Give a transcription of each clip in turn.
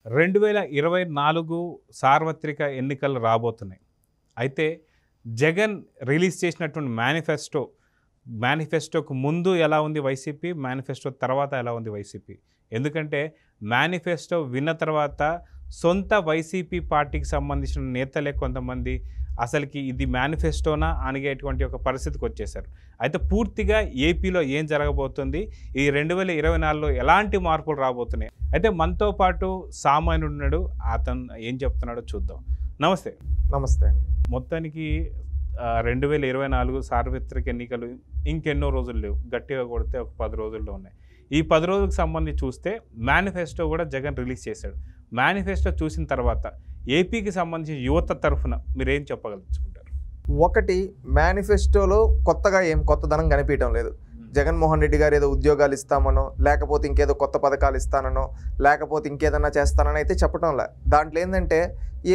2024 సార్వత్రిక ఎన్నికలు రాబోతున్నాయి. అయితే జగన్ రిలీజ్ చేసినటువంటి మేనిఫెస్టోకు ముందు ఎలా ఉంది వైసీపీ, మేనిఫెస్టో తర్వాత ఎలా ఉంది వైసీపీ? ఎందుకంటే మేనిఫెస్టో విన్న తర్వాత సొంత వైసీపీ పార్టీకి సంబంధించిన నేతలే కొంతమంది అసలుకి ఇది మేనిఫెస్టోనా అనిగేటువంటి ఒక పరిస్థితికి వచ్చేశారు. అయితే పూర్తిగా ఏపీలో ఏం జరగబోతుంది, ఈ 2024లో ఎలాంటి మార్పులు రాబోతున్నాయి? అయితే మనతో పాటు సామాన్యుడు ఉన్నాడు, అతను ఏం చెప్తున్నాడో చూద్దాం. నమస్తే. నమస్తే అండి. మొత్తానికి 2024 సార్వత్రిక ఎన్నికలు ఇంకెన్నో రోజులు లేవు, గట్టిగా కొడితే ఒక 10 రోజుల్లో ఉన్నాయి. ఈ 10 రోజులకు సంబంధించి చూస్తే మేనిఫెస్టో కూడా జగన్ రిలీజ్ చేశాడు. మేనిఫెస్టో చూసిన తర్వాత ఏపీకి సంబంధించి యువత తరఫున మీరేం చెప్పగలుగుతారు? ఒకటి, మేనిఫెస్టోలో కొత్తగా ఏం కొత్తదనం కనిపించడం లేదు. జగన్మోహన్ రెడ్డి గారు ఏదో ఉద్యోగాలు ఇస్తామనో, లేకపోతే ఇంకేదో కొత్త పథకాలు ఇస్తాననో, లేకపోతే ఇంకేదన్నా చేస్తానని అయితే చెప్పడం లే. దాంట్లో ఏంటంటే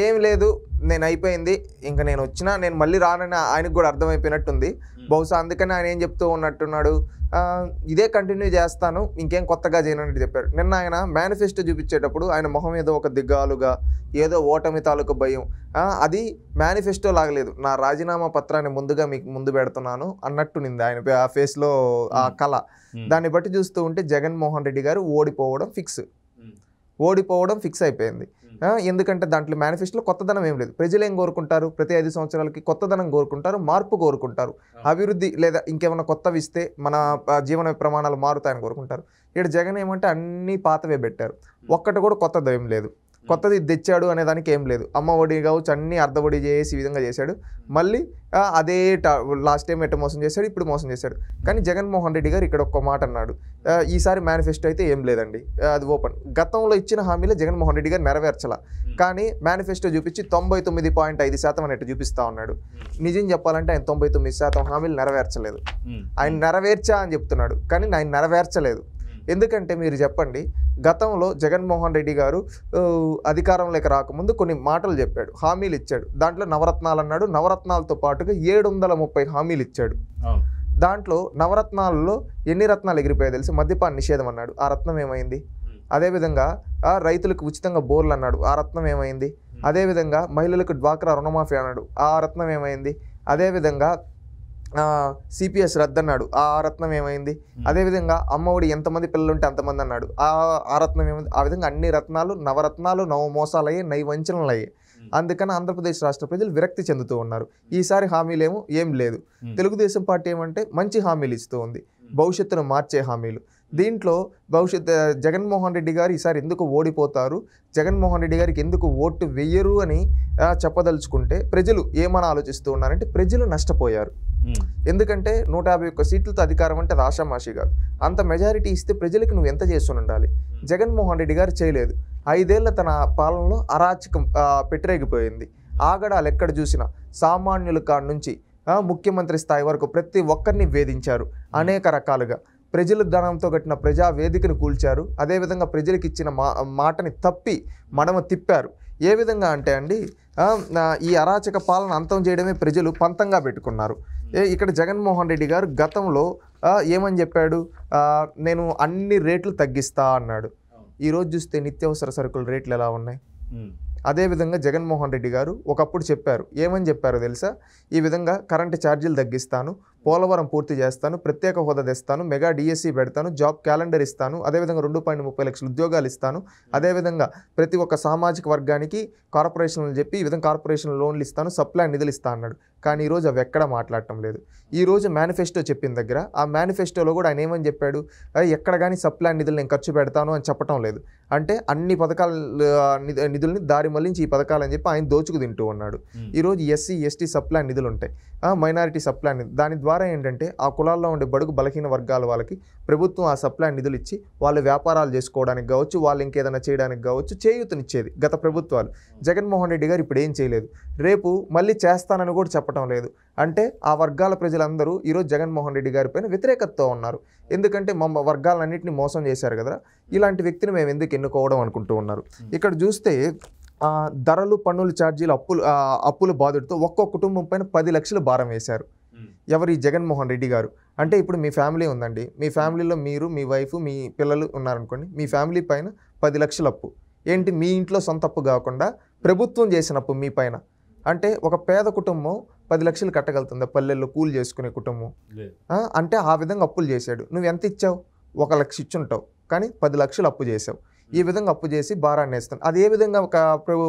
ఏం లేదు, నేను అయిపోయింది, ఇంకా నేను వచ్చినా నేను మళ్ళీ రానని ఆయనకు కూడా అర్థమైపోయినట్టుంది. బహుశా అందుకని ఆయన ఏం చెప్తూ ఉన్నట్టున్నాడు, ఇదే కంటిన్యూ చేస్తాను, ఇంకేం కొత్తగా చేయనని చెప్పారు. నిన్న ఆయన మేనిఫెస్టో చూపించేటప్పుడు ఆయన మొహం ఏదో ఒక దిగ్గాలుగా, ఏదో ఓటమి తాలూకు భయం, అది మేనిఫెస్టో లాగలేదు, నా రాజీనామా పత్రాన్ని ముందుగా మీకు ముందు పెడుతున్నాను అన్నట్టునింది ఆయన ఆ ఫేస్లో ఆ కళ. దాన్ని బట్టి చూస్తూ ఉంటే జగన్మోహన్ రెడ్డి గారు ఓడిపోవడం ఫిక్స్ అయిపోయింది. ఎందుకంటే దాంట్లో మేనిఫెస్టోలో కొత్తదనం ఏం లేదు. ప్రజలు ఏం కోరుకుంటారు? ప్రతి 5 సంవత్సరాలకి కొత్తదనం కోరుకుంటారు, మార్పు కోరుకుంటారు, అభివృద్ధి లేదా ఇంకేమైనా కొత్తవి ఇస్తే మన జీవన ప్రమాణాలు మారుతాయని కోరుకుంటారు. ఇక్కడ జగన్ ఏమంటే అన్నీ పాతవే పెట్టారు, ఒక్కటి కూడా కొత్తది ఏం లేదు. కొత్తది తెచ్చాడు అనే దానికి ఏం లేదు. అమ్మ ఒడి కావచ్చు, అన్నీ అర్ధఒడి చేసి ఈ విధంగా చేశాడు. మళ్ళీ అదే లాస్ట్ టైం ఎట్ట మోసం చేశాడు, ఇప్పుడు మోసం చేశాడు. కానీ జగన్మోహన్ రెడ్డి గారు ఇక్కడ ఒక్క మాట అన్నాడు, ఈసారి మేనిఫెస్టో అయితే ఏం లేదండి, అది ఓపెన్. గతంలో ఇచ్చిన హామీలు జగన్మోహన్ రెడ్డి గారు నెరవేర్చాల, కానీ మేనిఫెస్టో చూపించి 99.5% అనేట్టు చూపిస్తా ఉన్నాడు. నిజం చెప్పాలంటే ఆయన 99% హామీలు నెరవేర్చలేదు. ఆయన నెరవేర్చా అని చెప్తున్నాడు, కానీ ఆయన నెరవేర్చలేదు. ఎందుకంటే మీరు చెప్పండి, గతంలో జగన్మోహన్ రెడ్డి గారు అధికారంలోకి రాకముందు కొన్ని మాటలు చెప్పాడు, హామీలు ఇచ్చాడు. దాంట్లో నవరత్నాలు అన్నాడు, నవరత్నాలతో పాటుగా 730 హామీలు ఇచ్చాడు. దాంట్లో నవరత్నాలలో ఎన్ని రత్నాలు ఎగిరిపోయాయి తెలిసి? మద్యపాన నిషేధం అన్నాడు, ఆ రత్నం ఏమైంది? అదేవిధంగా రైతులకు ఉచితంగా బోర్లు అన్నాడు, ఆ రత్నం ఏమైంది? అదేవిధంగా మహిళలకు డ్వాక్రా రుణమాఫీ అన్నాడు, ఆ రత్నం ఏమైంది? అదేవిధంగా సిపిఎస్ రద్దన్నాడు, ఆ రత్నం ఏమైంది? అదేవిధంగా అమ్మఒడి ఎంతమంది పిల్లలు ఉంటే అంతమంది అన్నాడు, ఆ రత్నం ఏమైంది? ఆ విధంగా అన్ని రత్నాలు, నవరత్నాలు నవమోసాలయ్యాయి, నైవంచనలు అయ్యాయి. అందుకని ఆంధ్రప్రదేశ్ రాష్ట్ర ప్రజలు విరక్తి చెందుతూ ఉన్నారు. ఈసారి హామీలేమో ఏం లేదు. తెలుగుదేశం పార్టీ ఏమంటే మంచి హామీలు ఇస్తూ ఉంది, భవిష్యత్తును మార్చే హామీలు. దీంట్లో జగన్మోహన్ రెడ్డి గారు ఈసారి ఎందుకు ఓడిపోతారు, జగన్మోహన్ రెడ్డి గారికి ఎందుకు ఓటు వెయ్యరు అని చెప్పదలుచుకుంటే ప్రజలు ఏమని ఆలోచిస్తూ ఉన్నారంటే, ప్రజలు నష్టపోయారు. ఎందుకంటే 151 సీట్లతో అధికారం అంటే అది ఆషామాషి కాదు. అంత మెజారిటీ ఇస్తే ప్రజలకు నువ్వు ఎంత చేస్తూ ఉండాలి? జగన్మోహన్ రెడ్డి గారు చేయలేదు. 5 ఏళ్ల తన పాలనలో అరాచకం పెట్టరేగిపోయింది. ఆగడాలు ఎక్కడ చూసినా సామాన్యుల కాడ నుంచి ముఖ్యమంత్రి స్థాయి వరకు ప్రతి ఒక్కరిని వేధించారు అనేక రకాలుగా. ప్రజల ధనంతో కట్టిన ప్రజా వేదికను కూల్చారు. అదేవిధంగా ప్రజలకు ఇచ్చిన మాటని తప్పి మడమ తిప్పారు. ఏ విధంగా అంటే అండి, ఈ అరాచక పాలన అంతం చేయడమే ప్రజలు పంతంగా పెట్టుకున్నారు. ఇక్కడ జగన్మోహన్ రెడ్డి గారు గతంలో ఏమని చెప్పాడు, నేను అన్ని రేట్లు తగ్గిస్తా అన్నాడు. ఈరోజు చూస్తే నిత్యావసర సరుకుల రేట్లు ఎలా ఉన్నాయి? అదేవిధంగా జగన్మోహన్ రెడ్డి గారు ఒకప్పుడు చెప్పారు, ఏమని చెప్పారో తెలుసా? ఈ విధంగా కరెంటు ఛార్జీలు తగ్గిస్తాను, పోలవరం పూర్తి చేస్తాను, ప్రత్యేక హోదా తెస్తాను, మెగా డిఎస్సి పెడతాను, జాబ్ క్యాలెండర్ ఇస్తాను, అదేవిధంగా 2.30 లక్షల ఉద్యోగాలు ఇస్తాను, అదేవిధంగా ప్రతి ఒక్క సామాజిక వర్గానికి కార్పొరేషన్లు చెప్పి ఈ విధంగా కార్పొరేషన్ లోన్లు ఇస్తాను, సప్లై నిధులు ఇస్తా అన్నాడు. కానీ ఈరోజు అవి ఎక్కడ మాట్లాడటం లేదు. ఈరోజు మేనిఫెస్టో చెప్పిన దగ్గర ఆ మేనిఫెస్టోలో కూడా ఆయన ఏమని చెప్పాడు, ఎక్కడ కానీ సప్లై నిధులు నేను ఖర్చు పెడతాను అని చెప్పటం లేదు. అంటే అన్ని పథకాల నిధుల్ని దారి మళ్లించి ఈ పథకాలు అని చెప్పి ఆయన దోచుకు తింటూ ఉన్నాడు. ఈరోజు ఎస్సీ ఎస్టీ సప్లై నిధులు ఉంటాయి, మైనారిటీ సప్లై నిధులు, దాని ద్వారా ఏంటంటే ఆ కులాల్లో ఉండే బడుగు బలహీన వర్గాల వాళ్ళకి ప్రభుత్వం ఆ సప్లై నిధులు ఇచ్చి వాళ్ళు వ్యాపారాలు చేసుకోవడానికి కావచ్చు, వాళ్ళు ఇంకేదైనా చేయడానికి కావచ్చు చేయూతనిచ్చేది గత ప్రభుత్వాలు. జగన్మోహన్ రెడ్డి గారు ఇప్పుడు ఏం చేయలేదు, రేపు మళ్ళీ చేస్తానని కూడా చెప్పడం లేదు. అంటే ఆ వర్గాల ప్రజలందరూ ఈరోజు జగన్మోహన్ రెడ్డి గారి పైన వ్యతిరేకతతో ఉన్నారు. ఎందుకంటే మా వర్గాలన్నింటినీ మోసం చేశారు కదరా, ఇలాంటి వ్యక్తిని మేము ఎందుకు ఎన్నుకోవడం అనుకుంటూ ఉన్నారు. ఇక్కడ చూస్తే ధరలు, పన్నులు, ఛార్జీలు, అప్పుల బాధుడితో ఒక్కో కుటుంబం పైన 10 లక్షలు భారం వేశారు. ఎవరు? ఈ జగన్మోహన్ రెడ్డి గారు. అంటే ఇప్పుడు మీ ఫ్యామిలీ ఉందండి, మీ ఫ్యామిలీలో మీరు, మీ వైఫ్, మీ పిల్లలు ఉన్నారనుకోండి, మీ ఫ్యామిలీ పైన 10 లక్షల అప్పు. ఏంటి మీ ఇంట్లో సొంత అప్పు కాకుండా ప్రభుత్వం చేసిన అప్పు మీ పైన. అంటే ఒక పేద కుటుంబం 10 లక్షలు కట్టగలుగుతుందా పల్లెల్లో కూలి చేసుకునే కుటుంబం? అంటే ఆ విధంగా అప్పులు చేశాడు. నువ్వు ఎంత ఇచ్చావు? 1 లక్ష ఇచ్చుంటావు, కానీ 10 లక్షలు అప్పు చేసావు. ఈ విధంగా అప్పు చేసి భారాన్ని వేస్తాను. అది ఏ విధంగా ఒక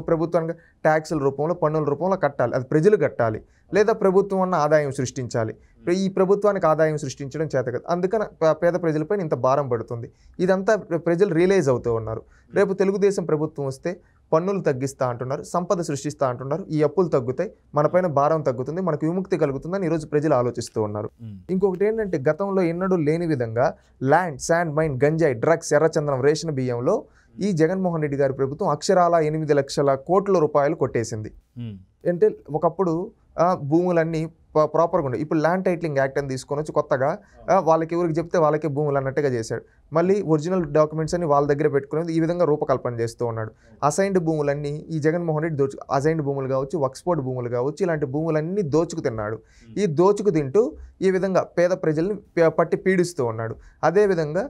ప్రభుత్వానికి ట్యాక్సుల రూపంలో, పన్నుల రూపంలో కట్టాలి. అది ప్రజలు కట్టాలి, లేదా ప్రభుత్వం అన్న ఆదాయం సృష్టించాలి. ఈ ప్రభుత్వానికి ఆదాయం సృష్టించడం చేత కాదు. అందుకని పేద ప్రజలపై ఇంత భారం పడుతుంది. ఇదంతా ప్రజలు రియలైజ్ అవుతూ ఉన్నారు. రేపు తెలుగుదేశం ప్రభుత్వం వస్తే పన్నులు తగ్గిస్తా అంటున్నారు, సంపద సృష్టిస్తా అంటున్నారు, ఈ అప్పులు తగ్గుతాయి, మనపైన భారం తగ్గుతుంది, మనకు విముక్తి కలుగుతుందని ఈరోజు ప్రజలు ఆలోచిస్తూ ఉన్నారు. ఇంకొకటి ఏంటంటే గతంలో ఎన్నడూ లేని విధంగా ల్యాండ్, శాండ్ మైన్, గంజాయి, డ్రగ్స్, ఎర్రచందనం, రేషన్ బియ్యంలో ఈ జగన్మోహన్ రెడ్డి గారి ప్రభుత్వం అక్షరాల 8 లక్షల కోట్ల రూపాయలు కొట్టేసింది. అంటే ఒకప్పుడు భూములన్నీ ప్రాపర్గా ఉండేవి. ఇప్పుడు ల్యాండ్ టైటిలింగ్ యాక్ట్ అని తీసుకొని వచ్చి కొత్తగా వాళ్ళకి ఎవరికి చెప్తే వాళ్ళకే భూములు అన్నట్టుగా చేశాడు. మళ్ళీ ఒరిజినల్ డాక్యుమెంట్స్ అన్ని వాళ్ళ దగ్గర పెట్టుకునేది ఈ విధంగా రూపకల్పన చేస్తూ ఉన్నాడు. అసైన్డ్ భూములన్నీ ఈ జగన్మోహన్ రెడ్డి అసైన్డ్ భూములు కావచ్చు, వక్స్పోర్ట్ భూములు కావచ్చు, ఇలాంటి భూములన్నీ దోచుకు తిన్నాడు. ఈ దోచుకు తింటూ ఈ విధంగా పేద ప్రజల్ని పట్టి పీడిస్తూ ఉన్నాడు. అదేవిధంగా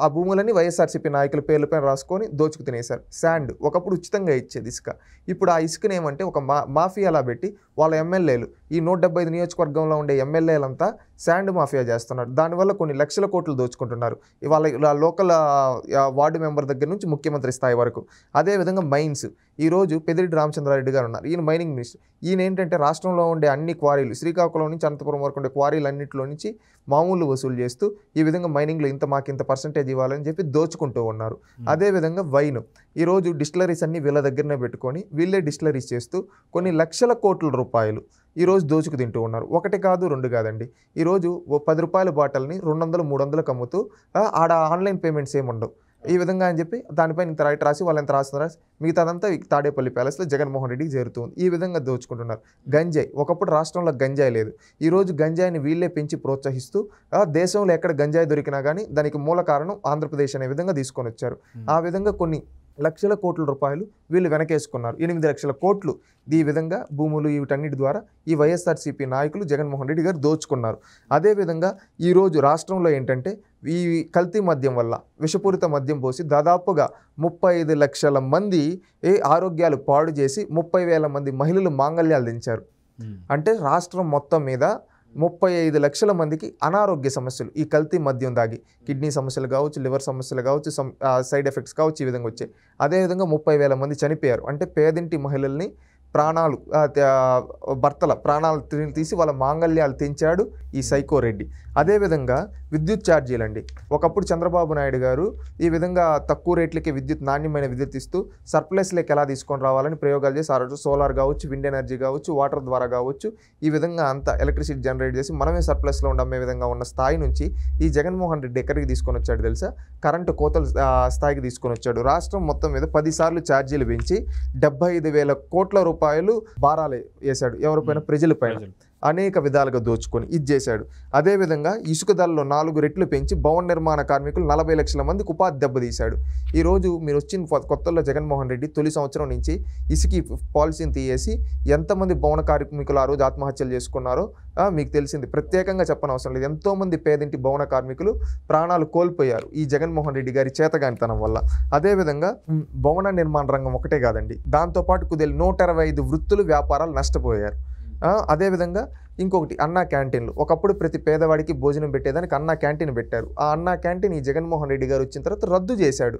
ఆ భూములన్నీ వైఎస్ఆర్సీపీ నాయకుల పేర్లపైన రాసుకొని దోచుకు తినేశారు. శాండ్ ఒకప్పుడు ఉచితంగా ఇచ్చేది ఇసుక, ఇప్పుడు ఆ ఇసుకని ఏమంటే ఒక మాఫియాలా పెట్టి వాళ్ళ ఎమ్మెల్యేలు, ఈ 175 నియోజకవర్గంలో ఉండే ఎమ్మెల్యేలంతా శాండ్ మాఫియా చేస్తున్నారు. దానివల్ల కొన్ని లక్షల కోట్లు దోచుకుంటున్నారు వాళ్ళ లోకల్ వార్డు మెంబర్ దగ్గర నుంచి ముఖ్యమంత్రి స్థాయి వరకు. అదేవిధంగా మైన్స్, ఈరోజు పెద్దిరెడ్డి రామచంద్రారెడ్డి గారు ఉన్నారు, ఈయన మైనింగ్ మినిస్టర్. ఈయన ఏంటంటే రాష్ట్రంలో ఉండే అన్ని క్వారీలు, శ్రీకాకుళం నుంచి అనంతపురం వరకు ఉండే క్వారీలన్నింటిలో నుంచి మామూలు వసూలు చేస్తూ ఈ విధంగా మైనింగ్లో మాకు ఇంత పర్సంటేజ్ ఇవ్వాలని చెప్పి దోచుకుంటూ ఉన్నారు. అదేవిధంగా వైన్, ఈరోజు డిస్టిలరీస్ అన్ని వీళ్ళ దగ్గరనే పెట్టుకొని వీళ్ళే డిస్టిలరీస్ చేస్తూ కొన్ని లక్షల కోట్ల రూపాయలు ఈరోజు దోచుకు తింటూ ఉన్నారు. 1 కాదు 2 కాదండి. ఈరోజు 10 రూపాయల బాటిల్ని 200, 300కి అమ్ముతూ ఆడ ఆన్లైన్ పేమెంట్స్ ఏముండవు. ఈ విధంగా అని చెప్పి దానిపైన ఇంత రైట్ రాసి వాళ్ళు ఎంత రాస్తున్నారు, మిగతాదంతా తాడేపల్లి ప్యాలెస్లో జగన్మోహన్ రెడ్డికి చేరుతుంది. ఈ విధంగా దోచుకుంటున్నారు. గంజాయి, ఒకప్పుడు రాష్ట్రంలో గంజాయి లేదు, ఈరోజు గంజాయిని వీళ్ళే పెంచి ప్రోత్సహిస్తూ దేశంలో ఎక్కడ గంజాయి దొరికినా కానీ దానికి మూల కారణం ఆంధ్రప్రదేశ్ అనే విధంగా తీసుకొని వచ్చారు. ఆ విధంగా కొన్ని లక్షల కోట్ల రూపాయలు వీళ్ళు వెనకేసుకున్నారు. 8 లక్షల కోట్లు ఈ విధంగా భూములు వీటన్నిటి ద్వారా ఈ వైఎస్ఆర్సీపీ నాయకులు జగన్మోహన్ రెడ్డి గారు దోచుకున్నారు. అదేవిధంగా ఈరోజు రాష్ట్రంలో ఏంటంటే ఈ కల్తీ మద్యం వల్ల విషపూరిత మద్యం పోసి దాదాపుగా 35 లక్షల మంది ఆరోగ్యాలు పాడు చేసి 30,000 మంది మహిళలు మాంగళ్యాలు దించారు. అంటే రాష్ట్రం మొత్తం మీద 35 లక్షల మందికి అనారోగ్య సమస్యలు ఈ కల్తీ మద్యం దాగి, కిడ్నీ సమస్యలు కావచ్చు, లివర్ సమస్యలు కావచ్చు, సైడ్ ఎఫెక్ట్స్ కావచ్చు, ఈ విధంగా వచ్చాయి. అదేవిధంగా 30,000 మంది చనిపోయారు. అంటే పేదింటి మహిళల్ని ప్రాణాలు భర్తల ప్రాణాలు తీసి వాళ్ళ మాంగళ్యాలు తెంచాడు ఈ సైకో రెడ్డి. అదేవిధంగా విద్యుత్ ఛార్జీలు అండి, ఒకప్పుడు చంద్రబాబు నాయుడు గారు ఈ విధంగా తక్కువ రేట్లకి నాణ్యమైన విద్యుత్ ఇస్తూ సర్ప్లస్లోకి ఎలా తీసుకొని రావాలని ప్రయోగాలు చేసి ఆ రోజు సోలార్ కావచ్చు, విండ్ ఎనర్జీ కావచ్చు, వాటర్ ద్వారా కావచ్చు, ఈ విధంగా అంతా ఎలక్ట్రిసిటీ జనరేట్ చేసి మనమే సర్ప్లస్లో అమ్మే విధంగా ఉన్న స్థాయి నుంచి ఈ జగన్మోహన్ రెడ్డి ఎక్కడికి తీసుకొని వచ్చాడు తెలుసా? కరెంటు కోతల స్థాయికి తీసుకొని వచ్చాడు. రాష్ట్రం మొత్తం మీద 10 సార్లు ఛార్జీలు పెంచి 75,000 కోట్ల రూపాయలు భారాలు వేశాడు ఎవరిపైన? ప్రజలపైన. అనేక విధాలుగా దోచుకొని ఇది చేశాడు. అదేవిధంగా ఇసుక ధరలో 4 రెట్లు పెంచి భవన నిర్మాణ కార్మికులు 40 లక్షల మందికి ఉపాధి దెబ్బతీశాడు. ఈరోజు మీరు వచ్చిన కొత్తలో జగన్మోహన్ రెడ్డి తొలి సంవత్సరం నుంచి ఇసుకి పాలసీని తీయేసి ఎంతమంది భవన కార్మికులు ఆ రోజు ఆత్మహత్యలు చేసుకున్నారో మీకు తెలిసింది, ప్రత్యేకంగా చెప్పనవసరం లేదు. ఎంతోమంది పేదింటి భవన కార్మికులు ప్రాణాలు కోల్పోయారు ఈ జగన్మోహన్ రెడ్డి గారి చేతగానితనం వల్ల. అదేవిధంగా భవన నిర్మాణ రంగం ఒకటే కాదండి, దాంతోపాటు 125 వృత్తులు, వ్యాపారాలు నష్టపోయారు. అదేవిధంగా ఇంకొకటి అన్నా క్యాంటీన్లు, ఒకప్పుడు ప్రతి పేదవాడికి భోజనం పెట్టేదానికి అన్నా క్యాంటీన్ పెట్టారు. ఆ అన్నా క్యాంటీన్ ఈ జగన్మోహన్ రెడ్డి గారు వచ్చిన తర్వాత రద్దు చేశాడు.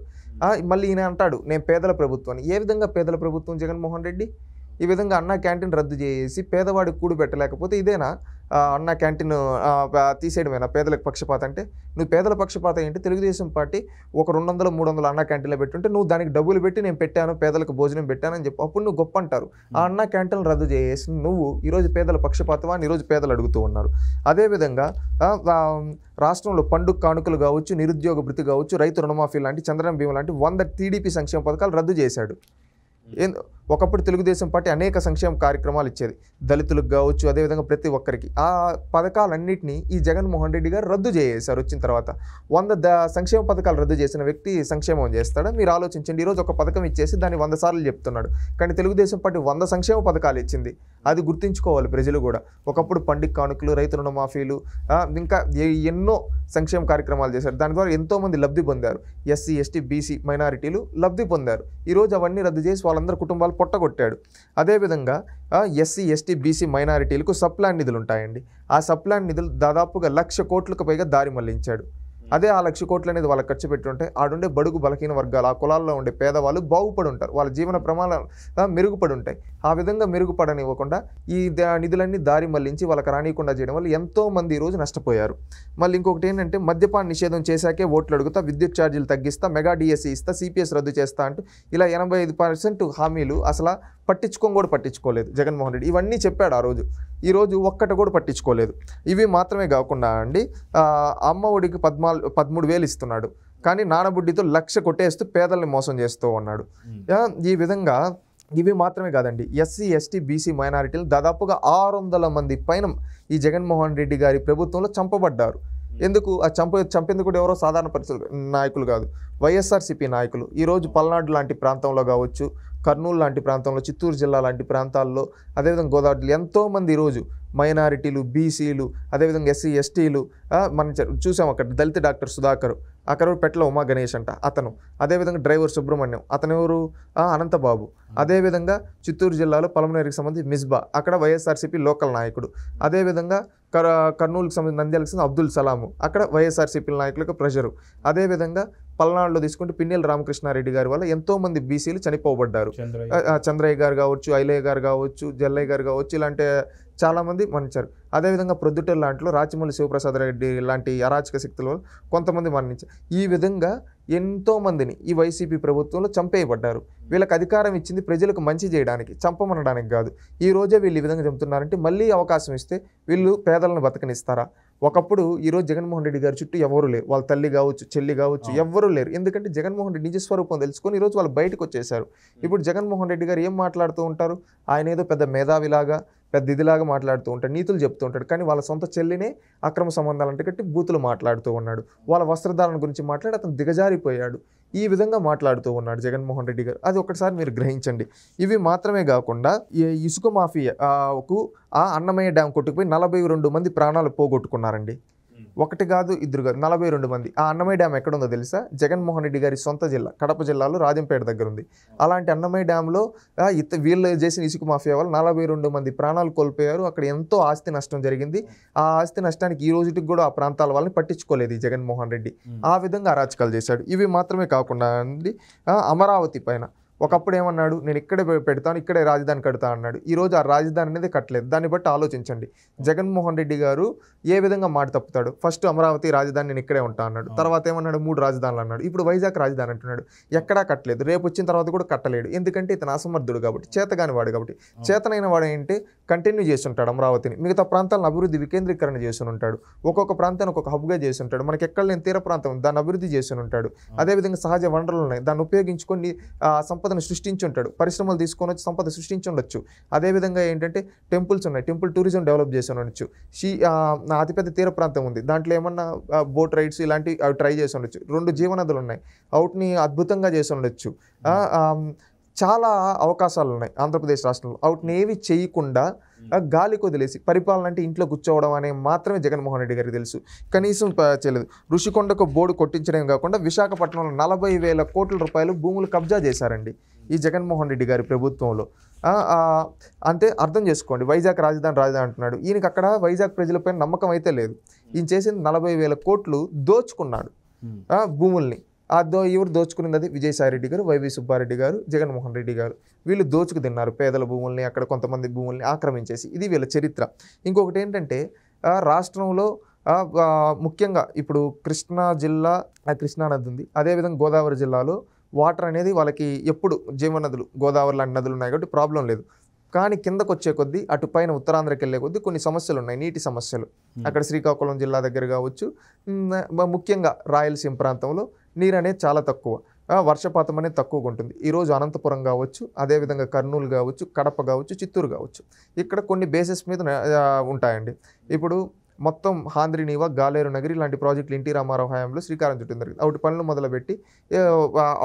మళ్ళీ ఈయన అంటాడు నేను పేదల ప్రభుత్వాన్ని. ఏ విధంగా పేదల ప్రభుత్వం జగన్మోహన్ రెడ్డి? ఈ విధంగా అన్నా క్యాంటీన్ రద్దు చేసి పేదవాడికి కూడు పెట్టలేకపోతే ఇదేనా అన్నా క్యాంటీన్ తీసేయడమేనా పేదలకు పక్షపాత అంటే? నువ్వు పేదల పక్షపాత ఏంటి? తెలుగుదేశం పార్టీ ఒక 200, 300 అన్నా క్యాంటీన్లో పెట్టుంటే నువ్వు దానికి డబ్బులు పెట్టి నేను పెట్టాను, పేదలకు భోజనం పెట్టానని చెప్పి అప్పుడు నువ్వు గొప్ప అంటారు. ఆ అన్నా క్యాంటీన్ రద్దు చేసి నువ్వు ఈరోజు పేదల పక్షపాతమా అని ఈరోజు పేదలు అడుగుతూ ఉన్నారు. అదేవిధంగా రాష్ట్రంలో పండుగ కానుకలు కావచ్చు, నిరుద్యోగ భృతి కావచ్చు, రైతు రుణమాఫీ లాంటి, చంద్రబాబు బీమా లాంటి 100 టీడీపీ సంక్షేమ పథకాలు రద్దు చేశాడు. ఒకప్పుడు తెలుగుదేశం పార్టీ అనేక సంక్షేమ కార్యక్రమాలు ఇచ్చేది, దళితులకు కావచ్చు, అదేవిధంగా ప్రతి ఒక్కరికి. ఆ పథకాలన్నింటినీ ఈ జగన్మోహన్ రెడ్డి గారు రద్దు చేసేశారు. వచ్చిన తర్వాత 100 సంక్షేమ పథకాలు రద్దు చేసిన వ్యక్తి సంక్షేమం చేస్తాడా? మీరు ఆలోచించండి. ఈరోజు ఒక పథకం ఇచ్చేసి దాన్ని 100 సార్లు చెప్తున్నాడు. కానీ తెలుగుదేశం పార్టీ 100 సంక్షేమ పథకాలు ఇచ్చింది. అది గుర్తుంచుకోవాలి ప్రజలు కూడా. ఒకప్పుడు పండుగ కానుకలు, రైతు రుణమాఫీలు, ఇంకా ఎన్నో సంక్షేమ కార్యక్రమాలు చేశారు. దాని ద్వారా ఎంతోమంది లబ్ధి పొందారు. ఎస్సీ, ఎస్టీ, బీసీ మైనారిటీలు లబ్ధి పొందారు. ఈరోజు అవన్నీ రద్దు చేసి వాళ్ళందరూ కుటుంబాలు పొట్టగొట్టాడు. అదేవిధంగా ఎస్సీ, ఎస్టీ, బీసీ మైనారిటీలకు సప్లాన్ నిధులు ఉంటాయండి. ఆ సప్లాన్ నిధులు దాదాపుగా 1,00,000 కోట్లకు పైగా దారి మళ్లించాడు. అదే ఆ 1,00,000 కోట్లు అనేది వాళ్ళకి ఖర్చు పెట్టుంటే ఆడుండే బడుగు బలహీన వర్గాలు, ఆ కులాల్లో ఉండే పేదవాళ్ళు బాగుపడి ఉంటారు, వాళ్ళ జీవన ప్రమాణాలు మెరుగుపడి ఉంటాయి. ఆ విధంగా మెరుగుపడనివ్వకుండా ఈ నిధులన్నీ దారి మళ్లించి వాళ్ళకి రానియకుండా చేయడం వల్ల ఎంతోమంది ఈరోజు నష్టపోయారు. మళ్ళీ ఇంకొకటి ఏంటంటే మద్యపాన నిషేధం చేశాకే ఓట్లు అడుగుతా, విద్యుత్ ఛార్జీలు తగ్గిస్తా, మెగా డిఎస్సీ ఇస్తా, సిపిఎస్ రద్దు చేస్తా అంటూ ఇలా 85% హామీలు అసలు పట్టించుకోలేదు జగన్మోహన్ రెడ్డి. ఇవన్నీ చెప్పాడు ఆ రోజు. ఈరోజు ఒక్కటి కూడా పట్టించుకోలేదు. ఇవి మాత్రమే కాకుండా అండి, అమ్మ ఒడికి 13,000 ఇస్తున్నాడు, కానీ నానబుడ్డితో 1,00,000 కొట్టేస్తూ పేదల్ని మోసం చేస్తూ ఉన్నాడు. ఈ విధంగా ఇవి మాత్రమే కాదండి, ఎస్సీ, ఎస్టీ, బీసీ మైనారిటీలు దాదాపుగా 600 మంది పైన ఈ జగన్మోహన్ రెడ్డి గారి ప్రభుత్వంలో చంపబడ్డారు. ఎందుకు? ఆ చంపేందుకు కూడా ఎవరో సాధారణ పరిస్థితులు నాయకులు కాదు, వైఎస్ఆర్సీపీ నాయకులు. ఈరోజు పల్నాడు లాంటి ప్రాంతంలో కావచ్చు, కర్నూలు లాంటి ప్రాంతంలో, చిత్తూరు జిల్లా లాంటి ప్రాంతాల్లో, అదేవిధంగా గోదావరి ఎంతోమంది ఈరోజు మైనారిటీలు, బీసీలు, అదేవిధంగా ఎస్సీ, ఎస్టీలు, మనం చూసాం అక్కడ దళిత డాక్టర్ సుధాకర్, అక్కడ పెట్ల ఉమా గణేష్ అంట అతను, అదేవిధంగా డ్రైవర్ సుబ్రహ్మణ్యం, అతను ఎవరు? అనంతబాబు. అదేవిధంగా చిత్తూరు జిల్లాలో పలమనేరుకి సంబంధించి మిస్బా, అక్కడ వైఎస్ఆర్సీపీ లోకల్ నాయకుడు. అదేవిధంగా కర్నూలుకి సంబంధించి నంద్యాలకు సంబంధించి అబ్దుల్ సలాము, అక్కడ వైఎస్ఆర్సీపీ నాయకులకు ప్రెషరు. అదేవిధంగా పల్నాడులో తీసుకుంటే పిన్నెల రామకృష్ణారెడ్డి గారి వల్ల ఎంతోమంది బీసీలు చనిపోబడ్డారు. చంద్రయ్య గారు కావచ్చు, ఐలయ్య గారు కావచ్చు, జల్లయ్య గారు కావచ్చు, ఇలాంటి చాలామంది మరణించారు. అదేవిధంగా ప్రొద్దుటూరు లాంటిలో రాచమల్లి శివప్రసాద్ రెడ్డి లాంటి అరాచక శక్తులు కొంతమంది మరణించారు. ఈ విధంగా ఎంతోమందిని ఈ వైసీపీ ప్రభుత్వంలో చంపేయబడ్డారు. వీళ్ళకి అధికారం ఇచ్చింది ప్రజలకు మంచి చేయడానికి, చంపమనడానికి కాదు. ఈ రోజే వీళ్ళు ఈ విధంగా చెబుతున్నారంటే మళ్ళీ అవకాశం ఇస్తే వీళ్ళు పేదలను బతకనిస్తారా? ఒకప్పుడు ఈరోజు జగన్మోహన్ రెడ్డి గారి చుట్టూ ఎవరు లేరు, వాళ్ళ తల్లి కావచ్చు, చెల్లి కావచ్చు, ఎవ్వరూ లేరు. ఎందుకంటే జగన్మోహన్ రెడ్డి నిజ స్వరూపం తెలుసుకొని ఈరోజు వాళ్ళు బయటకు వచ్చేసారు. ఇప్పుడు జగన్మోహన్ రెడ్డి గారు ఏం మాట్లాడుతూ ఉంటారు? ఆయన ఏదో పెద్ద మేధావిలాగా, పెద్ద ఇదిలాగా మాట్లాడుతూ ఉంటాడు, నీతులు చెప్తూ ఉంటాడు. కానీ వాళ్ళ సొంత చెల్లినే అక్రమ సంబంధాలు అంటే కట్టి బూతులు మాట్లాడుతూ ఉన్నాడు. వాళ్ళ వస్త్రధారణ గురించి మాట్లాడి అతను దిగజారిపోయాడు. ఈ విధంగా మాట్లాడుతూ ఉన్నాడు జగన్మోహన్ రెడ్డి గారు. అది ఒకటిసారి మీరు గ్రహించండి. ఇవి మాత్రమే కాకుండా ఈ ఇసుక మాఫియాకు ఆ అన్నమయ్య డ్యామ్ కొట్టుకుపోయి 42 మంది ప్రాణాలు పోగొట్టుకున్నారండి. ఒకటి కాదు, ఇద్దరు కాదు, 42 మంది. ఆ అన్నమయ్య డ్యామ్ ఎక్కడ ఉందో తెలుసా? జగన్మోహన్ రెడ్డి గారి సొంత జిల్లా కడప జిల్లాలో రాజంపేట దగ్గర ఉంది. అలాంటి అన్నమయ్య డ్యాంలో వీళ్ళు చేసిన ఇసుక మాఫియా వల్ల 42 మంది ప్రాణాలు కోల్పోయారు. అక్కడ ఎంతో ఆస్తి నష్టం జరిగింది. ఆ ఆస్తి నష్టానికి ఈ రోజుకి కూడా ఆ ప్రాంతాల వాళ్ళని పట్టించుకోలేదు ఈ జగన్మోహన్ రెడ్డి. ఆ విధంగా అరాచకాలు చేశాడు. ఇవి మాత్రమే కాకుండా అండి, అమరావతి పైన ఒకప్పుడు ఏమన్నాడు? నేను ఇక్కడే పెడతాను, ఇక్కడే రాజధాని కడతా అన్నాడు. ఈరోజు ఆ రాజధాని అనేది కట్టలేదు. దాన్ని బట్టి ఆలోచించండి జగన్మోహన్ రెడ్డి గారు ఏ విధంగా మాట తప్పుతాడు. ఫస్ట్ అమరావతి రాజధాని నేను ఇక్కడే ఉంటా అన్నాడు. తర్వాత ఏమన్నాడు? 3 రాజధానులు అన్నాడు. ఇప్పుడు వైజాగ్ రాజధాని అంటున్నాడు. ఎక్కడా కట్టలేదు. రేపు వచ్చిన తర్వాత కూడా కట్టలేడు. ఎందుకంటే ఇతను అసమర్థుడు కాబట్టి, చేతగాని వాడు కాబట్టి. చేతనైన వాడు ఏంటి? కంటిన్యూ చేస్తుంటాడు అమరావతిని. మిగతా ప్రాంతాలను అభివృద్ధి వికేంద్రీకరణ చేసి ఉంటాడు. ఒక్కొక్క ప్రాంతాన్ని ఒక్కొక్క హబ్గా చేసి ఉంటాడు. మనకి ఎక్కడ లేని తీర ప్రాంతం దాన్ని అభివృద్ధి చేసి ఉంటాడు. అదేవిధంగా సహజ వనరులు ఉన్నాయి, దాన్ని ఉపయోగించుకొని సంపదను సృష్టించి ఉంటాడు. పరిశ్రమలు తీసుకొని వచ్చి సంపద సృష్టించి ఉండొచ్చు. అదేవిధంగా ఏంటంటే టెంపుల్స్ ఉన్నాయి, టెంపుల్ టూరిజం డెవలప్ చేసి ఉండొచ్చు. అతిపెద్ద తీర ప్రాంతం ఉంది, దాంట్లో ఏమన్నా బోట్ రైడ్స్ ఇలాంటివి అవి ట్రై చేసి ఉండొచ్చు. 2 జీవనదులు ఉన్నాయి, అవుట్ని అద్భుతంగా చేసి ఉండొచ్చు. చాలా అవకాశాలు ఉన్నాయి ఆంధ్రప్రదేశ్ రాష్ట్రంలో. అవుట్ని ఏవి చేయకుండా గాలికి వదిలేసి పరిపాలన అంటే ఇంట్లో కూర్చోవడం అనే మాత్రమే జగన్మోహన్ రెడ్డి గారికి తెలుసు. కనీసం చేయలేదు. ఋషికొండకు బోర్డు కొట్టించడం కాకుండా విశాఖపట్నంలో 40,000 కోట్ల రూపాయలు భూములు కబ్జా చేశారండి ఈ జగన్మోహన్ రెడ్డి గారి ప్రభుత్వంలో. అంటే అర్థం చేసుకోండి, వైజాగ్ రాజధాని అంటున్నాడు. ఈయనకి అక్కడ వైజాగ్ ప్రజలపై నమ్మకం అయితే లేదు. ఈయన చేసింది 40,000 కోట్లు దోచుకున్నాడు భూముల్ని. ఎవరు దోచుకున్నది? అది విజయసాయి రెడ్డి గారు, వైవి సుబ్బారెడ్డి గారు, జగన్మోహన్ రెడ్డి గారు. వీళ్ళు దోచుకు తిన్నారు పేదల భూముల్ని, అక్కడ కొంతమంది భూముల్ని ఆక్రమించేసి. ఇది వీళ్ళ చరిత్ర. ఇంకొకటి ఏంటంటే రాష్ట్రంలో ముఖ్యంగా ఇప్పుడు కృష్ణా జిల్లా, కృష్ణానది ఉంది, అదేవిధంగా గోదావరి జిల్లాలో వాటర్ అనేది వాళ్ళకి ఎప్పుడు జీవనదులు, గోదావరి లాంటి నదులు ఉన్నాయి కాబట్టి ప్రాబ్లం లేదు. కానీ కిందకు వచ్చే కొద్దీ అటు పైన ఉత్తరాంధ్రకి వెళ్ళే కొద్దీ కొన్ని సమస్యలు ఉన్నాయి, నీటి సమస్యలు. అక్కడ శ్రీకాకుళం జిల్లా దగ్గర కావచ్చు, ముఖ్యంగా రాయలసీమ ప్రాంతంలో నీరు అనేది చాలా తక్కువ. వర్షపాతం అనేది తక్కువగా ఉంటుంది. ఈరోజు అనంతపురం కావచ్చు, అదేవిధంగా కర్నూలు కావచ్చు, కడప కావచ్చు, చిత్తూరు కావచ్చు. ఇక్కడ కొన్ని బేసిస్ మీద ఉంటాయండి. ఇప్పుడు మొత్తం హాంద్రి నీవా, గాలేరు నగరి ఇలాంటి ప్రాజెక్టులు ఎన్టీ రామారావు హయాంలో శ్రీకారం చుట్టడం జరిగింది. అవుటి పనులు మొదలుపెట్టి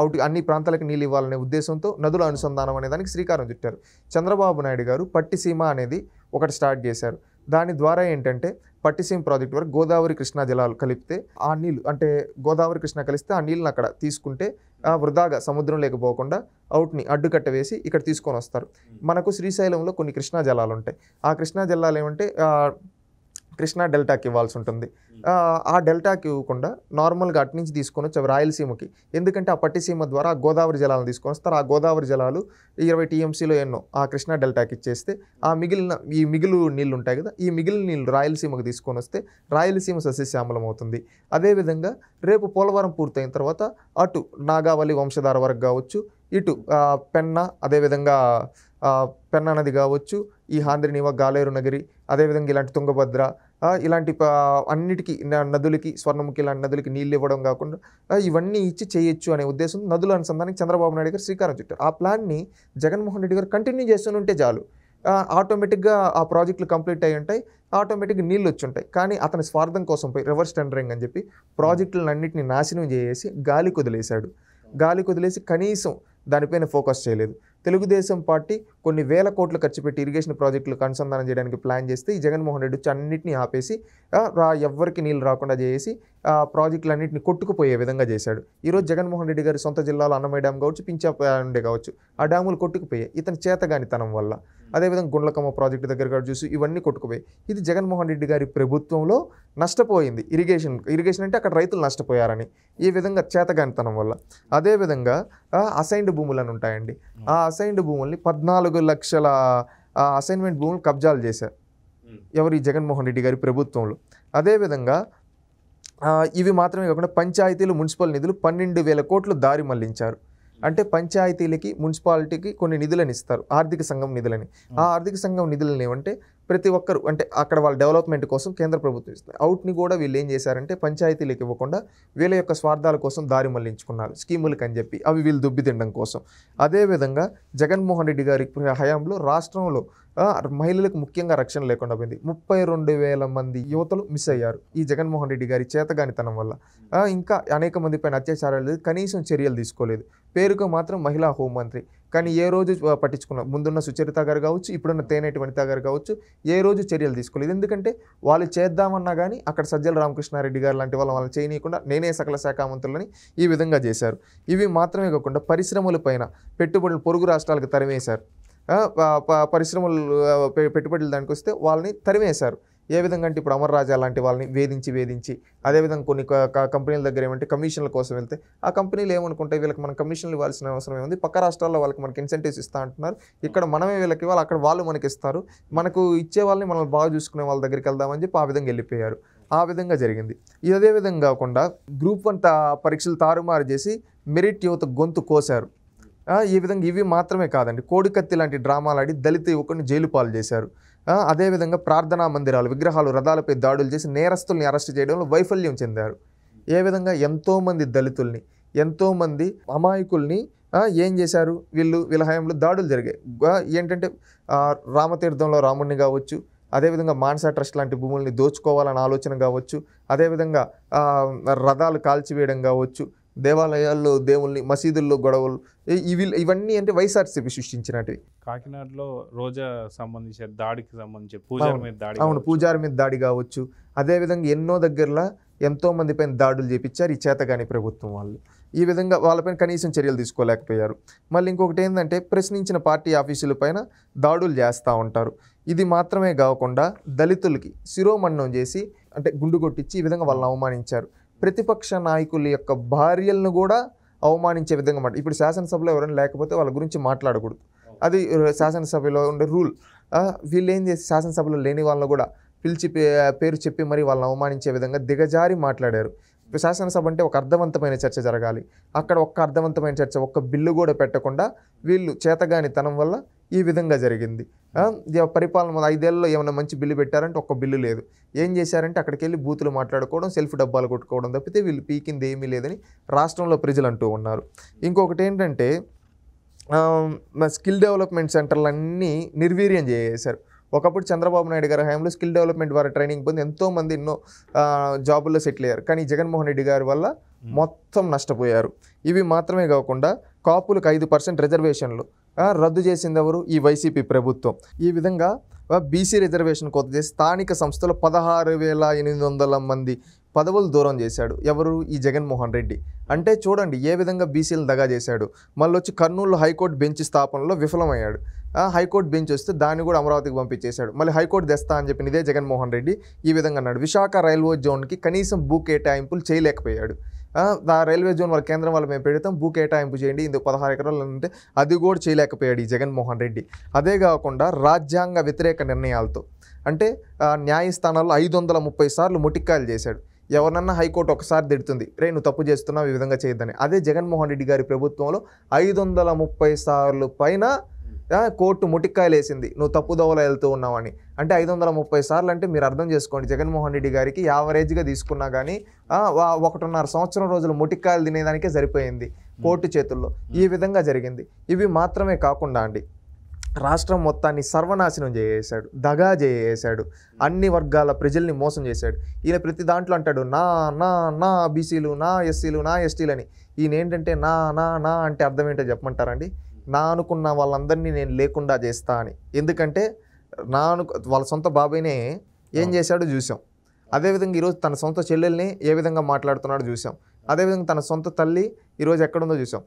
అవుటి అన్ని ప్రాంతాలకు నీళ్ళు ఇవ్వాలనే ఉద్దేశంతో నదుల అనుసంధానం అనే దానికి శ్రీకారం చుట్టారు. చంద్రబాబు నాయుడు గారు పట్టిసీమ అనేది ఒకటి స్టార్ట్ చేశారు. దాని ద్వారా ఏంటంటే పట్టిసీమ ప్రాజెక్టు వరకు గోదావరి కృష్ణా జలాలు కలిపితే ఆ నీళ్ళు అంటే గోదావరి కృష్ణ కలిస్తే ఆ నీళ్ళని అక్కడ తీసుకుంటే వృధాగా సముద్రం లేకపోకుండా అవుట్ని అడ్డుకట్ట వేసి ఇక్కడ తీసుకొని వస్తారు. మనకు శ్రీశైలంలో కొన్ని కృష్ణా జలాలు ఉంటాయి. ఆ కృష్ణా జలాలు ఏమంటే కృష్ణా డెల్టాకి ఇవ్వాల్సి ఉంటుంది. ఆ డెల్టాకి ఇవ్వకుండా నార్మల్గా అటు నుంచి తీసుకొని వచ్చి రాయలసీమకి, ఎందుకంటే ఆ పట్టిసీమ ద్వారా గోదావరి జలాలను తీసుకొని వస్తారు. ఆ గోదావరి జలాలు 20 టీఎంసీలో ఎన్నో ఆ కృష్ణా డెల్టాకి ఇచ్చేస్తే ఈ మిగులు నీళ్ళు ఉంటాయి కదా, ఈ మిగిలిన నీళ్ళు రాయలసీమకు తీసుకొని వస్తే రాయలసీమ సస్యశ్యామలం అవుతుంది. అదేవిధంగా రేపు పోలవరం పూర్తయిన తర్వాత అటు నాగావళి వంశధార వరకు కావచ్చు, ఇటు పెన్నా, అదేవిధంగా పెన్నా నది కావచ్చు, ఈ హాంద్రి నీవా, గాలేరు నగరి, అదేవిధంగా ఇలాంటి తుంగభద్ర ఇలాంటి అన్నిటికీ నదులకి, స్వర్ణముఖి ఇలాంటి నదులకి నీళ్ళు ఇవ్వడం కాకుండా ఇవన్నీ ఇచ్చి చేయొచ్చు అనే ఉద్దేశం నదుల అనుసంధానానికి చంద్రబాబు నాయుడు గారు శ్రీకారం చుట్టారు. ఆ ప్లాన్ని జగన్మోహన్ రెడ్డి గారు కంటిన్యూ చేస్తూనే చాలు, ఆటోమేటిక్గా ఆ ప్రాజెక్టులు కంప్లీట్ అయ్యి ఉంటాయి, ఆటోమేటిక్గా నీళ్ళు వచ్చి ఉంటాయి. కానీ అతని స్వార్థం కోసం పోయి రివర్స్ టెండరింగ్ అని చెప్పి ప్రాజెక్టులను అన్నింటినీ నాశనం చేసి గాలికి వదిలేశాడు. గాలికి వదిలేసి కనీసం దానిపైన ఫోకస్ చేయలేదు. తెలుగుదేశం పార్టీ కొన్ని వేల కోట్లు ఖర్చు పెట్టి ఇరిగేషన్ ప్రాజెక్టులకు అనుసంధానం చేయడానికి ప్లాన్ చేస్తే ఈ జగన్మోహన్ రెడ్డి వచ్చి అన్నింటినీ ఆపేసి ఎవ్వరికి నీళ్ళు రాకుండా చేసి ప్రాజెక్టులు అన్నింటినీ కొట్టుకుపోయే విధంగా చేశాడు. ఈరోజు జగన్మోహన్ రెడ్డి గారి సొంత జిల్లాలో అన్నమయ్య డ్యామ్ కావచ్చు, పింఛా ఉండే కావచ్చు, ఆ డ్యాములు కొట్టుకుపోయాయి ఇతని చేతగానితనం వల్ల. అదేవిధంగా గుండ్లకమ్మ ప్రాజెక్టు దగ్గర కూడా చూసి ఇవన్నీ కొట్టుకుపోయాయి. ఇది జగన్మోహన్ రెడ్డి గారి ప్రభుత్వంలో నష్టపోయింది. ఇరిగేషన్ అంటే అక్కడ రైతులు నష్టపోయారని ఈ విధంగా చేతగానితనం వల్ల. అదేవిధంగా అసైన్డ్ భూములను ఉంటాయండి. ఆ అసైన్డ్ భూముల్ని 14 లక్షల అసైన్మెంట్ భూములు కబ్జాలు చేశారు ఎవరు? ఈ జగన్మోహన్ రెడ్డి గారి ప్రభుత్వంలో. అదేవిధంగా ఇవి మాత్రమే కాకుండా పంచాయతీలు, మున్సిపల్ నిధులు 12,000 కోట్లు దారి మళ్లించారు. అంటే పంచాయతీలకి, మున్సిపాలిటీకి కొన్ని నిధులని ఇస్తారు, ఆర్థిక సంఘం నిధులని. ఆ ఆర్థిక సంఘం నిధులని ఏమంటే ప్రతి ఒక్కరు అంటే అక్కడ వాళ్ళ డెవలప్మెంట్ కోసం కేంద్ర ప్రభుత్వం ఇస్తుంది. అవుట్ని కూడా వీళ్ళు ఏం చేశారంటే పంచాయతీలకు ఇవ్వకుండా వీళ్ళ యొక్క స్వార్థాల కోసం దారి మళ్లించుకున్నారు స్కీములకు అని చెప్పి, అవి వీళ్ళు దుబ్బి తినడం కోసం. అదేవిధంగా జగన్మోహన్ రెడ్డి గారి హయాంలో రాష్ట్రంలో మహిళలకు ముఖ్యంగా రక్షణ లేకుండా పోయింది. 32,000 మంది యువతలు మిస్ అయ్యారు ఈ జగన్మోహన్ రెడ్డి గారి చేతగానితనం వల్ల. ఇంకా అనేక మంది పైన అత్యాచారాలు లేదు, కనీసం చర్యలు తీసుకోలేదు. పేరుకు మాత్రం మహిళా హోంమంత్రి, కానీ ఏ రోజు పట్టించుకున్నారు? ముందున్న సుచరిత గారు కావచ్చు, ఇప్పుడున్న తేనేటి వనిత గారు కావచ్చు, ఏ రోజు చర్యలు తీసుకోలేదు. ఎందుకంటే వాళ్ళు చేద్దామన్నా కానీ అక్కడ సజ్జల రామకృష్ణారెడ్డి గారు లాంటి వాళ్ళని చేయనీయకుండా నేనే సకల శాఖ మంత్రులని ఈ విధంగా చేశారు. ఇవి మాత్రమే కాకుండా పరిశ్రమల పైన పెట్టుబడులు పొరుగు రాష్ట్రాలకు తరిమేశారు. పరిశ్రమలు పెట్టుబడులు దానికి వస్తే వాళ్ళని తరిమేశారు. ఏ విధంగా అంటే ఇప్పుడు అమర్ రాజా లాంటి వాళ్ళని వేధించి అదేవిధంగా కొన్ని కంపెనీల దగ్గర ఏమంటే కమిషన్ల కోసం వెళ్తే ఆ కంపెనీలు ఏమనుకుంటాయి, వీళ్ళకి మనం కమిషన్లు ఇవ్వాల్సిన అవసరం ఏముంది, పక్క రాష్ట్రాల్లో వాళ్ళకి మనకి ఇన్సెంటివ్స్ ఇస్తా అంటున్నారు, ఇక్కడ మనమే వీళ్ళకి ఇవ్వాలి, అక్కడ వాళ్ళు మనకి ఇస్తారు, మనకు ఇచ్చే వాళ్ళని మనం బాగా చూసుకునే వాళ్ళ దగ్గరికి వెళ్దామని చెప్పి ఆ విధంగా వెళ్ళిపోయారు. ఆ విధంగా జరిగింది. అదే విధంగా కాకుండా గ్రూప్ 1 పరీక్షలు తారుమారు చేసి మెరిట్ యువత గొంతు కోశారు. ఈ విధంగా ఇవి మాత్రమే కాదండి, కోడికత్తి లాంటి డ్రామాలు ఆడి దళిత యువకుని జైలు పాలు చేశారు. అదేవిధంగా ప్రార్థనా మందిరాలు, విగ్రహాలు, రథాలపై దాడులు చేసి నేరస్తుల్ని అరెస్ట్ చేయడంలో వైఫల్యం చెందారు. ఏ విధంగా ఎంతోమంది దళితుల్ని, ఎంతోమంది అమాయకుల్ని ఏం చేశారు వీళ్ళ హయాంలో దాడులు జరిగాయి. ఏంటంటే రామతీర్థంలో రాముడిని కావచ్చు, అదేవిధంగా మానస ట్రస్ట్ లాంటి భూముల్ని దోచుకోవాలన్న ఆలోచన కావచ్చు, అదేవిధంగా రథాలు కాల్చివేయడం కావచ్చు, దేవాలయాల్లో దేవుల్ని, మసీదుల్లో గొడవలు, ఇవన్నీ అంటే వైఎస్ఆర్సీపీ సృష్టించినటివి. కాకినాడలో రోజా సంబంధించిన దాడికి సంబంధించి పూజారి మీద దాడి, అవును, పూజారి మీద దాడి కావచ్చు, అదేవిధంగా ఎన్నో దగ్గరలో ఎంతో మంది పైన దాడులు చేపించారు ఈ చేతగాని ప్రభుత్వం వాళ్ళు. ఈ విధంగా వాళ్ళపైన కనీసం చర్యలు తీసుకోలేకపోయారు. మళ్ళీ ఇంకొకటి ఏంటంటే ప్రశ్నించిన పార్టీ ఆఫీసుల పైన దాడులు చేస్తూ ఉంటారు. ఇది మాత్రమే కాకుండా దళితులకి శిరోమన్నం చేసి అంటే గుండు కొట్టించి ఈ విధంగా వాళ్ళని అవమానించారు. ప్రతిపక్ష నాయకుల యొక్క భార్యలను కూడా అవమానించే విధంగా ఇప్పుడు శాసనసభలో ఎవరైనా లేకపోతే వాళ్ళ గురించి మాట్లాడకూడదు, అది శాసనసభలో ఉండే రూల్. వీళ్ళు ఏం చేసి శాసనసభలో లేని వాళ్ళని కూడా పిలిచి పేరు చెప్పి మరి వాళ్ళని అవమానించే విధంగా దిగజారి మాట్లాడారు. శాసనసభ అంటే ఒక అర్థవంతమైన చర్చ జరగాలి, అక్కడ ఒక్క అర్థవంతమైన చర్చ, ఒక్క బిల్లు కూడా పెట్టకుండా వీళ్ళు చేతగానితనం వల్ల ఈ విధంగా జరిగింది. పరిపాలన 5 ఏళ్లలో ఏమైనా మంచి బిల్లు పెట్టారంటే ఒక్క బిల్లు లేదు. ఏం చేశారంటే అక్కడికి వెళ్ళి బూతులు మాట్లాడుకోవడం, సెల్ఫ్ డబ్బాలు కొట్టుకోవడం తప్పితే వీళ్ళు పీకింది ఏమీ లేదని రాష్ట్రంలో ప్రజలు అంటూ ఉన్నారు. ఇంకొకటి ఏంటంటే స్కిల్ డెవలప్మెంట్ సెంటర్లన్నీ నిర్వీర్యం చేసేశారు. ఒకప్పుడు చంద్రబాబు నాయుడు గారి హయాంలో స్కిల్ డెవలప్మెంట్ ద్వారా ట్రైనింగ్ పొంది ఎంతోమంది ఎన్నో జాబుల్లో సెటిల్ అయ్యారు. కానీ జగన్మోహన్ రెడ్డి గారి వల్ల మొత్తం నష్టపోయారు. ఇవి మాత్రమే కాకుండా కాపులకు 5% రిజర్వేషన్లు రద్దు చేసింది ఎవరు? ఈ వైసీపీ ప్రభుత్వం. ఈ విధంగా బీసీ రిజర్వేషన్ కొత్త చేసి స్థానిక సంస్థలో 16,800 మంది పదవులు దూరం చేశాడు. ఎవరు? ఈ జగన్మోహన్ రెడ్డి. అంటే చూడండి ఏ విధంగా బీసీలు దగా చేశాడు. మళ్ళీ వచ్చి కర్నూలులో హైకోర్టు బెంచ్ స్థాపనలో విఫలమయ్యాడు. హైకోర్టు బెంచ్ వస్తే దాన్ని కూడా అమరావతికి పంపించేశాడు. మళ్ళీ హైకోర్టు తెస్తా అని చెప్పిన ఇదే జగన్మోహన్ రెడ్డి ఈ విధంగా అన్నాడు. విశాఖ రైల్వే జోన్కి కనీసం భూ కేటాయింపులు చేయలేకపోయాడు. ఆ రైల్వే జోన్ వాళ్ళ కేంద్రం వాళ్ళు మేము పెడతాం, భూ కేటాయింపు చేయండి, ఇందుకు 16 ఎకరాలు అంటే అది కూడా చేయలేకపోయాడు ఈ జగన్మోహన్ రెడ్డి. అదే కాకుండా రాజ్యాంగ వ్యతిరేక నిర్ణయాలతో అంటే న్యాయస్థానాల్లో 530 సార్లు మొటిక్కాయలు చేశాడు. ఎవరన్నా హైకోర్టు ఒకసారి తిడుతుంది, రే నువ్వు తప్పు చేస్తున్నావు ఈ విధంగా చేయొద్దని. అదే జగన్మోహన్ రెడ్డి గారి ప్రభుత్వంలో 530 సార్లు పైన కోర్టు ముటిక్కాయలు వేసింది, నువ్వు తప్పుదోవలో వెళ్తూ ఉన్నావని. అంటే 530 సార్లు అంటే మీరు అర్థం చేసుకోండి, జగన్మోహన్ రెడ్డి గారికి యావరేజ్గా తీసుకున్నా కానీ 1.5 సంవత్సరం రోజులు ముటిక్కాయలు తినేదానికే సరిపోయింది కోర్టు చేతుల్లో. ఈ విధంగా జరిగింది. ఇవి మాత్రమే కాకుండా అండి రాష్ట్రం మొత్తాన్ని సర్వనాశనం చేసేశాడు, దగా చేసేశాడు, అన్ని వర్గాల ప్రజల్ని మోసం చేశాడు. ఈయన ప్రతి దాంట్లో అంటాడు నా నా నా బీసీలు, నా ఎస్సీలు, నా ఎస్టీలని. ఈయన ఏంటంటే నా నా నా అంటే అర్థం ఏంటో చెప్పమంటారండి? నా అనుకున్న వాళ్ళందరినీ నేను లేకుండా చేస్తా అని. ఎందుకంటే వాళ్ళ సొంత బాబాయ్నే ఏం చేశాడో చూసాం. అదేవిధంగా ఈరోజు తన సొంత చెల్లెల్ని ఏ విధంగా మాట్లాడుతున్నాడో చూసాం. అదేవిధంగా తన సొంత తల్లి ఈరోజు ఎక్కడుందో చూసాం.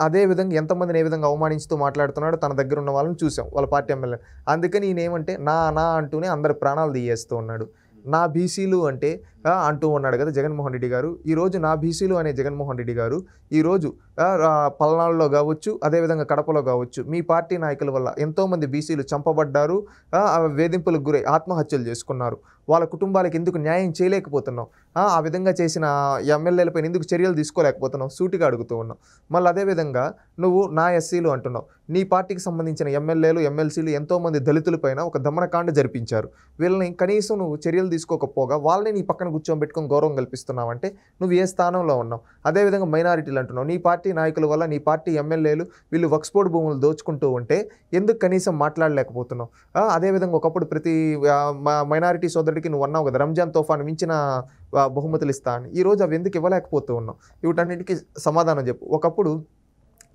అదేవిధంగా ఎంతమందిని ఏ విధంగా అవమానించుతూ మాట్లాడుతున్నాడో తన దగ్గర ఉన్న వాళ్ళని చూసాం, వాళ్ళ పార్టీ ఎమ్మెల్యే. అందుకని ఈయన ఏమంటే నా నా అంటూనే అందరి ప్రాణాలు తీయేస్తూ ఉన్నాడు. నా బీసీలు అంటే అంటూ ఉన్నాడు కదా జగన్మోహన్ రెడ్డి గారు. ఈరోజు నా బీసీలు అనే జగన్మోహన్ రెడ్డి గారు ఈరోజు పల్నాడులో కావచ్చు, అదేవిధంగా కడపలో కావచ్చు, మీ పార్టీ నాయకుల వల్ల ఎంతోమంది బీసీలు చంపబడ్డారు, వేధింపులకు గురై ఆత్మహత్యలు చేసుకున్నారు. వాళ్ళ కుటుంబాలకు ఎందుకు న్యాయం చేయలేకపోతున్నావు? ఆ విధంగా చేసిన ఎమ్మెల్యేలపైన ఎందుకు చర్యలు తీసుకోలేకపోతున్నావు? సూటిగా అడుగుతూ ఉన్నావు. మళ్ళీ అదేవిధంగా నువ్వు నా ఎస్సీలు అంటున్నావు. నీ పార్టీకి సంబంధించిన ఎమ్మెల్యేలు, ఎమ్మెల్సీలు ఎంతోమంది దళితులపైన ఒక దమనకాండ జరిపించారు. వీళ్ళని కనీసం నువ్వు చర్యలు తీసుకోకపోగా వాళ్ళని నీ పక్కన కూర్చోబెట్టుకొని గౌరవం కల్పిస్తున్నావు అంటే నువ్వు ఏ స్థానంలో ఉన్నావు? అదేవిధంగా మైనారిటీలు అంటున్నావు. నీ పార్టీ నాయకుల వల్ల నీ పార్టీ ఎమ్మెల్యేలు వీళ్ళు వక్స్పోర్ట్ భూములు దోచుకుంటూ ఉంటే ఎందుకు కనీసం మాట్లాడలేకపోతున్నావు? అదేవిధంగా ఒకప్పుడు ప్రతి మైనారిటీ సోదరుడికి నువ్వు అన్నావు కదా రంజాన్ తోఫాను మించిన బహుమతులు ఇస్తా అని. ఈరోజు అవి ఎందుకు ఇవ్వలేకపోతూ ఉన్నావు? వీటన్నిటికీ సమాధానం చెప్పు. ఒకప్పుడు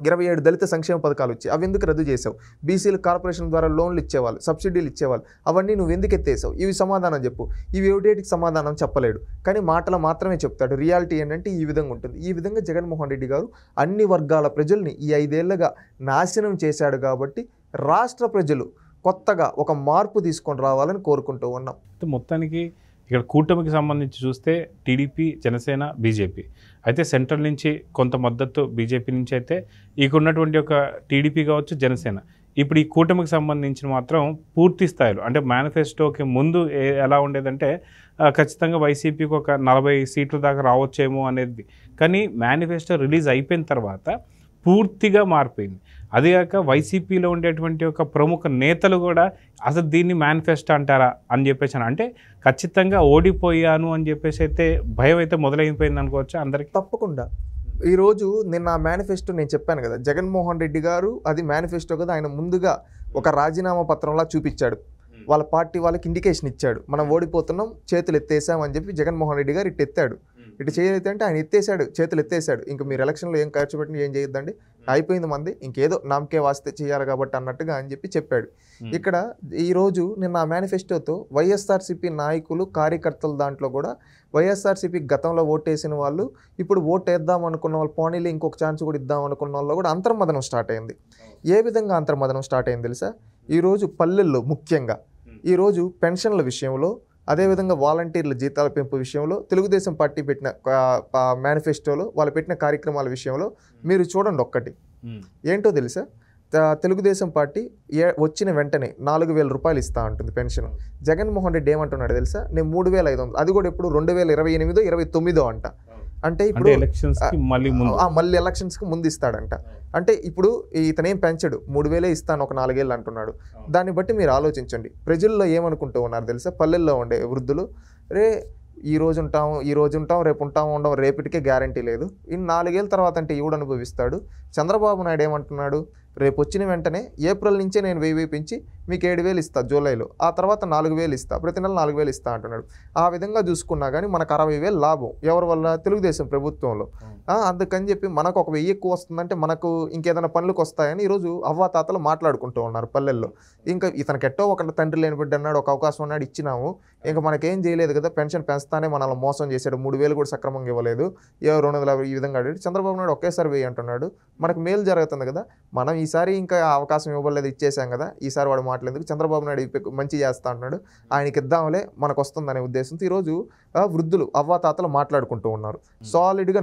27 దళిత సంక్షేమ పథకాలు వచ్చాయి, అవి ఎందుకు రద్దు చేసావు? బీసీలు కార్పొరేషన్ ద్వారా లోన్లు ఇచ్చేవాళ్ళు, సబ్సిడీలు ఇచ్చేవాళ్ళు, అవన్నీ నువ్వు ఎందుకు ఎత్తేసావు? ఇవి సమాధానం చెప్పు. ఇవి ఏటికి సమాధానం చెప్పలేడు, కానీ మాటలు మాత్రమే చెప్తాడు. రియాలిటీ ఏంటంటే ఈ విధంగా ఉంటుంది. ఈ విధంగా జగన్మోహన్ రెడ్డి గారు అన్ని వర్గాల ప్రజల్ని ఈ 5 ఏళ్లుగా నాశనం చేశాడు. కాబట్టి రాష్ట్ర ప్రజలు కొత్తగా ఒక మార్పు తీసుకొని రావాలని కోరుకుంటూ ఉన్నాం. మొత్తానికి ఇక్కడ కూటమికి సంబంధించి చూస్తే టీడీపీ, జనసేన, బీజేపీ అయితే సెంట్రల్ నుంచి కొంత మద్దతు బీజేపీ నుంచి అయితే ఉన్నటువంటి ఒక టీడీపీ కావచ్చు, జనసేన. ఇప్పుడు ఈ కూటమికి సంబంధించిన మాత్రం పూర్తి స్థాయిలో అంటే మేనిఫెస్టోకి ముందు ఎలా ఉండేదంటే ఖచ్చితంగా వైసీపీకి ఒక 40 సీట్ల దాకా రావచ్చేమో అనేది. కానీ మేనిఫెస్టో రిలీజ్ అయిపోయిన తర్వాత పూర్తిగా మారిపోయింది. అదేగాక వైసీపీలో ఉండేటువంటి ఒక ప్రముఖ నేతలు కూడా అసలు దీన్ని మేనిఫెస్టో అంటారా అని చెప్పేసి అంటే ఖచ్చితంగా ఓడిపోయాను అని చెప్పేసి అయితే భయం అయితే మొదలైపోయింది అనుకోవచ్చు అందరికీ. తప్పకుండా ఈరోజు నిన్న మేనిఫెస్టో నేను చెప్పాను కదా, జగన్మోహన్ రెడ్డి గారు అది మేనిఫెస్టో కదా, ఆయన ముందుగా ఒక రాజీనామా పత్రంలా చూపించాడు. వాళ్ళ పార్టీ వాళ్ళకి ఇండికేషన్ ఇచ్చాడు, మనం ఓడిపోతున్నాం, చేతులు ఎత్తేసాం అని చెప్పి జగన్మోహన్ రెడ్డి గారు ఇటు ఎత్తాడు. ఇటు చేయలేదు అంటే ఆయన ఎత్తేసాడు, చేతులు ఎత్తేసాడు. ఇంక మీరు ఎలక్షన్లో ఏం ఖర్చు పెట్టిన ఏం చేయొద్దండి, అయిపోయింది మంది, ఇంకేదో నామకే వాస్తే చేయాలి కాబట్టి అన్నట్టుగా అని చెప్పి చెప్పాడు. ఇక్కడ ఈరోజు నిన్న ఆ మేనిఫెస్టోతో వైఎస్ఆర్సీపీ నాయకులు, కార్యకర్తల దాంట్లో కూడా వైఎస్ఆర్సీపీ గతంలో ఓటేసిన వాళ్ళు ఇప్పుడు ఓటు వేద్దాం అనుకున్న వాళ్ళు, పోనీలో ఇంకొక ఛాన్స్ కూడా ఇద్దాం అనుకున్న వాళ్ళు కూడా అంతర్మదనం స్టార్ట్ అయింది. ఏ విధంగా అంతర్మదనం స్టార్ట్ అయింది తెలుసా? ఈరోజు పల్లెల్లో ముఖ్యంగా ఈరోజు పెన్షన్ల విషయంలో, అదేవిధంగా వాలంటీర్ల జీతాల పెంపు విషయంలో, తెలుగుదేశం పార్టీ పెట్టిన మేనిఫెస్టోలో వాళ్ళు పెట్టిన కార్యక్రమాల విషయంలో మీరు చూడండి. ఒక్కటి ఏంటో తెలుసా? తెలుగుదేశం పార్టీ వచ్చిన వెంటనే 4,000 రూపాయలు ఇస్తా ఉంటుంది పెన్షన్. జగన్మోహన్ రెడ్డి ఏమంటున్నాడు తెలుసా? నేను 3,500, అది కూడా ఎప్పుడు 2028-29 అంట. అంటే ఇప్పుడు మళ్ళీ ఎలక్షన్స్కి ముందు ఇస్తాడంట. అంటే ఇప్పుడు ఇతనేం పెంచడు, 3,000 ఇస్తాను ఒక 4 ఏళ్ళు అంటున్నాడు. దాన్ని బట్టి మీరు ఆలోచించండి. ప్రజల్లో ఏమనుకుంటూ ఉన్నారు తెలుసా? పల్లెల్లో ఉండే వృద్ధులు, రే ఈ రోజు ఉంటాం, రేపు ఉంటాం, ఉండవు, రేపటికే గ్యారంటీ లేదు. ఈ 4 ఏళ్ళ తర్వాత అంటే ఎవడు అనుభవిస్తాడు? చంద్రబాబు నాయుడు ఏమంటున్నాడు? రేపు వచ్చిన వెంటనే ఏప్రిల్ నుంచే నేను 1000 పెంచి మీకు 7,000 ఇస్తా జూలైలో, ఆ తర్వాత 4,000 ఇస్తా, ప్రతి నెల 4,000 ఇస్తా అంటున్నాడు. ఆ విధంగా చూసుకున్నా కానీ మనకు 60,000 లాభం ఎవరి వల్ల? తెలుగుదేశం ప్రభుత్వంలో. అందుకని చెప్పి మనకు ఒక 1000 ఎక్కువ వస్తుందంటే మనకు ఇంకేదైనా పనులకు వస్తాయని ఈరోజు అవ్వాతాతలు మాట్లాడుకుంటూ ఉన్నారు పల్లెల్లో. ఇంకా ఇతనికి ఎట్టో ఒక తండ్రి లేని బిడ్డ అన్నాడు, ఒక అవకాశం అన్నాడు, ఇచ్చినాము, ఇంకా మనకేం చేయలేదు కదా, పెన్షన్ పెంచుతానే మనల్ని మోసం చేశాడు, 3,000 కూడా సక్రమంగా ఇవ్వలేదు, 250 ఈ విధంగా అడిగాడు. చంద్రబాబు నాయుడు ఒకేసారి 1000 అంటున్నాడు, మనకు మేలు జరుగుతుంది కదా, మనం ఈసారి ఇంకా అవకాశం ఇవ్వలేదు, ఇచ్చేసాం కదా, ఈసారి వాడు మాట్లాడేందుకు చంద్రబాబు నాయుడు మంచి చేస్తా అంటున్నాడు, ఆయనకి ఇద్దాంలే మనకు వస్తుందనే ఉద్దేశంతో ఈరోజు వృద్ధులు అవ్వాతాతలు మాట్లాడుకుంటూ ఉన్నారు. సాలిడ్గా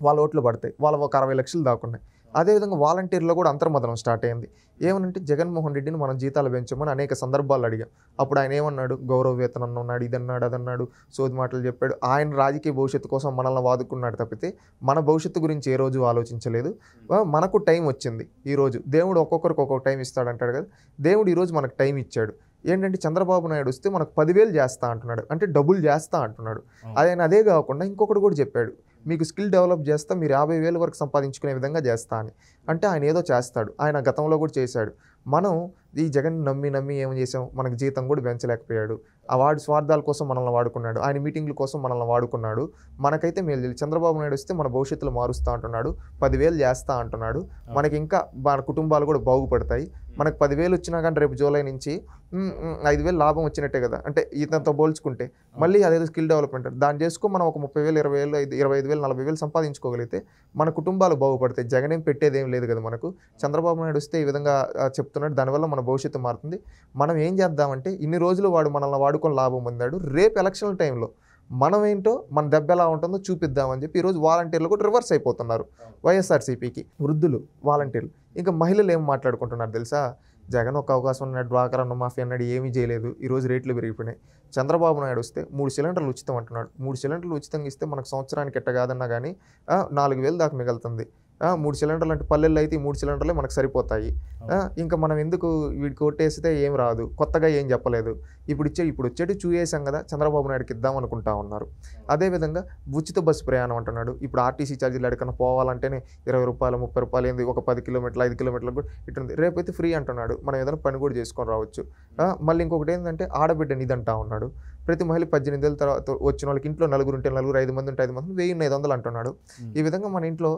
వాళ్ళ ఓట్లు పడతాయి, వాళ్ళ ఒక 60 లక్షలు దాకున్నాయి. అదేవిధంగా వాలంటీర్లో కూడా అంతర్మదనం స్టార్ట్ అయింది. ఏమనంటే జగన్మోహన్ రెడ్డిని మనం జీతాలు పెంచమని అనేక సందర్భాలు అడిగాం. అప్పుడు ఆయన ఏమన్నాడు? గౌరవ వేతనం అన్నాడు, ఇదన్నాడు, అదన్నాడు, సోది మాటలు చెప్పాడు. ఆయన రాజకీయ భవిష్యత్తు కోసం మనల్ని వాదుకున్నాడు తప్పితే మన భవిష్యత్తు గురించి ఏ రోజు ఆలోచించలేదు. మనకు టైం వచ్చింది ఈరోజు. దేవుడు ఒక్కొక్కరికి ఒక్కొక్క టైం ఇస్తాడంటాడు కదా, దేవుడు ఈరోజు మనకు టైం ఇచ్చాడు. ఏంటంటే చంద్రబాబు నాయుడు వస్తే మనకు 10,000 చేస్తా అంటున్నాడు, అంటే డబుల్ చేస్తా అంటున్నాడు. ఆయన అదే కాకుండా ఇంకొకటి కూడా చెప్పాడు, మీకు స్కిల్ డెవలప్ చేస్తా, మీరు 50,000 వరకు సంపాదించుకునే విధంగా చేస్తా అని. అంటే ఆయన ఏదో చేస్తాడు, ఆయన గతంలో కూడా చేశాడు. మనం ఈ జగన్ నమ్మి ఏం చేసాం? మనకు జీతం కూడా పెంచలేకపోయాడు. ఆ వాడి స్వార్థాల కోసం మనల్ని వాడుకున్నాడు, ఆయన మీటింగ్ల కోసం మనల్ని వాడుకున్నాడు. మనకైతే మేలు తెలియదు. చంద్రబాబు నాయుడు వస్తే మన భవిష్యత్తులో మారుస్తూ అంటున్నాడు, 10,000 చేస్తా అంటున్నాడు. మనకి ఇంకా మన కుటుంబాలు కూడా బాగుపడతాయి. మనకు 10,000 వచ్చినా కానీ రేపు జూలై నుంచి 5,000 లాభం వచ్చినట్టే కదా, అంటే ఇతనితో పోల్చుకుంటే. మళ్ళీ అదేదో స్కిల్ డెవలప్మెంట్ దాన్ని చేసుకో, మనం ఒక 30,000, 20,000, 25,000, 40,000 సంపాదించుకోగలిగితే మన కుటుంబాలు బాగుపడతాయి. జగన్ ఏం పెట్టేదేం లేదు కదా మనకు. చంద్రబాబు నాయుడు వస్తే ఈ విధంగా చెప్తున్నాడు, దానివల్ల మన భవిష్యత్తు మారుతుంది. మనం ఏం చేద్దామంటే ఇన్ని రోజులు వాడు మనల్ని వాడుకొని లాభం పొందాడు, రేపు ఎలక్షన్ టైంలో మనం ఏంటో మన దెబ్బ ఎలా ఉంటుందో చూపిద్దామని చెప్పి ఈరోజు వాలంటీర్లు కూడా రివర్స్ అయిపోతున్నారు వైఎస్ఆర్సీపీకి. వృద్ధులు, వాలంటీర్లు, ఇంకా మహిళలు ఏం మాట్లాడుకుంటున్నారు తెలుసా? జగన్ ఒక అవకాశం అన్నాడు, డ్వాక్రా రుణమాఫీ అన్నాడు, ఏమీ చేయలేదు, ఈరోజు రేట్లు పెరిగిపోయినాయి. చంద్రబాబు నాయుడు వస్తే 3 సిలిండర్లు ఉచితం అంటున్నాడు. 3 సిలిండర్లు ఉచితంగా ఇస్తే మనకు సంవత్సరానికి ఎట్ట కాదన్నా కానీ 4,000 దాకా మిగులుతుంది. 3 సిలిండర్లు అంటే పల్లెల్లో అయితే ఈ 3 సిలిండర్లే మనకు సరిపోతాయి. ఇంకా మనం ఎందుకు వీడికి ఓటేస్తే ఏం రాదు, కొత్తగా ఏం చెప్పలేదు. ఇప్పుడు వచ్చేటి చూసేసాం కదా, చంద్రబాబు నాయుడుకి ఇద్దాం అనుకుంటా ఉన్నారు. అదేవిధంగా ఉచిత బస్సు ప్రయాణం అంటున్నాడు. ఇప్పుడు ఆర్టీసీ ఛార్జీలు ఎక్కడికన్నా పోవాలంటేనే 20 రూపాయలు, 30 రూపాయలు, ఏంది ఒక 10 కిలోమీటర్లు, 5 కిలోమీటర్లకు కూడా ఇటుంది. రేపైతే ఫ్రీ అంటున్నాడు, మనం ఏదైనా పని కూడా చేసుకొని రావచ్చు. మళ్ళీ ఇంకొకటి ఏంటంటే ఆడబిడ్డ నిధి అంటా ఉన్నాడు. ప్రతి మహిళ 18 ఏళ్ళ తర్వాత వచ్చిన వాళ్ళకి ఇంట్లో 4 ఉంటే 4, 5 మంది ఉంటే 5 మంది, 1,500 అంటున్నాడు. ఈ విధంగా మన ఇంట్లో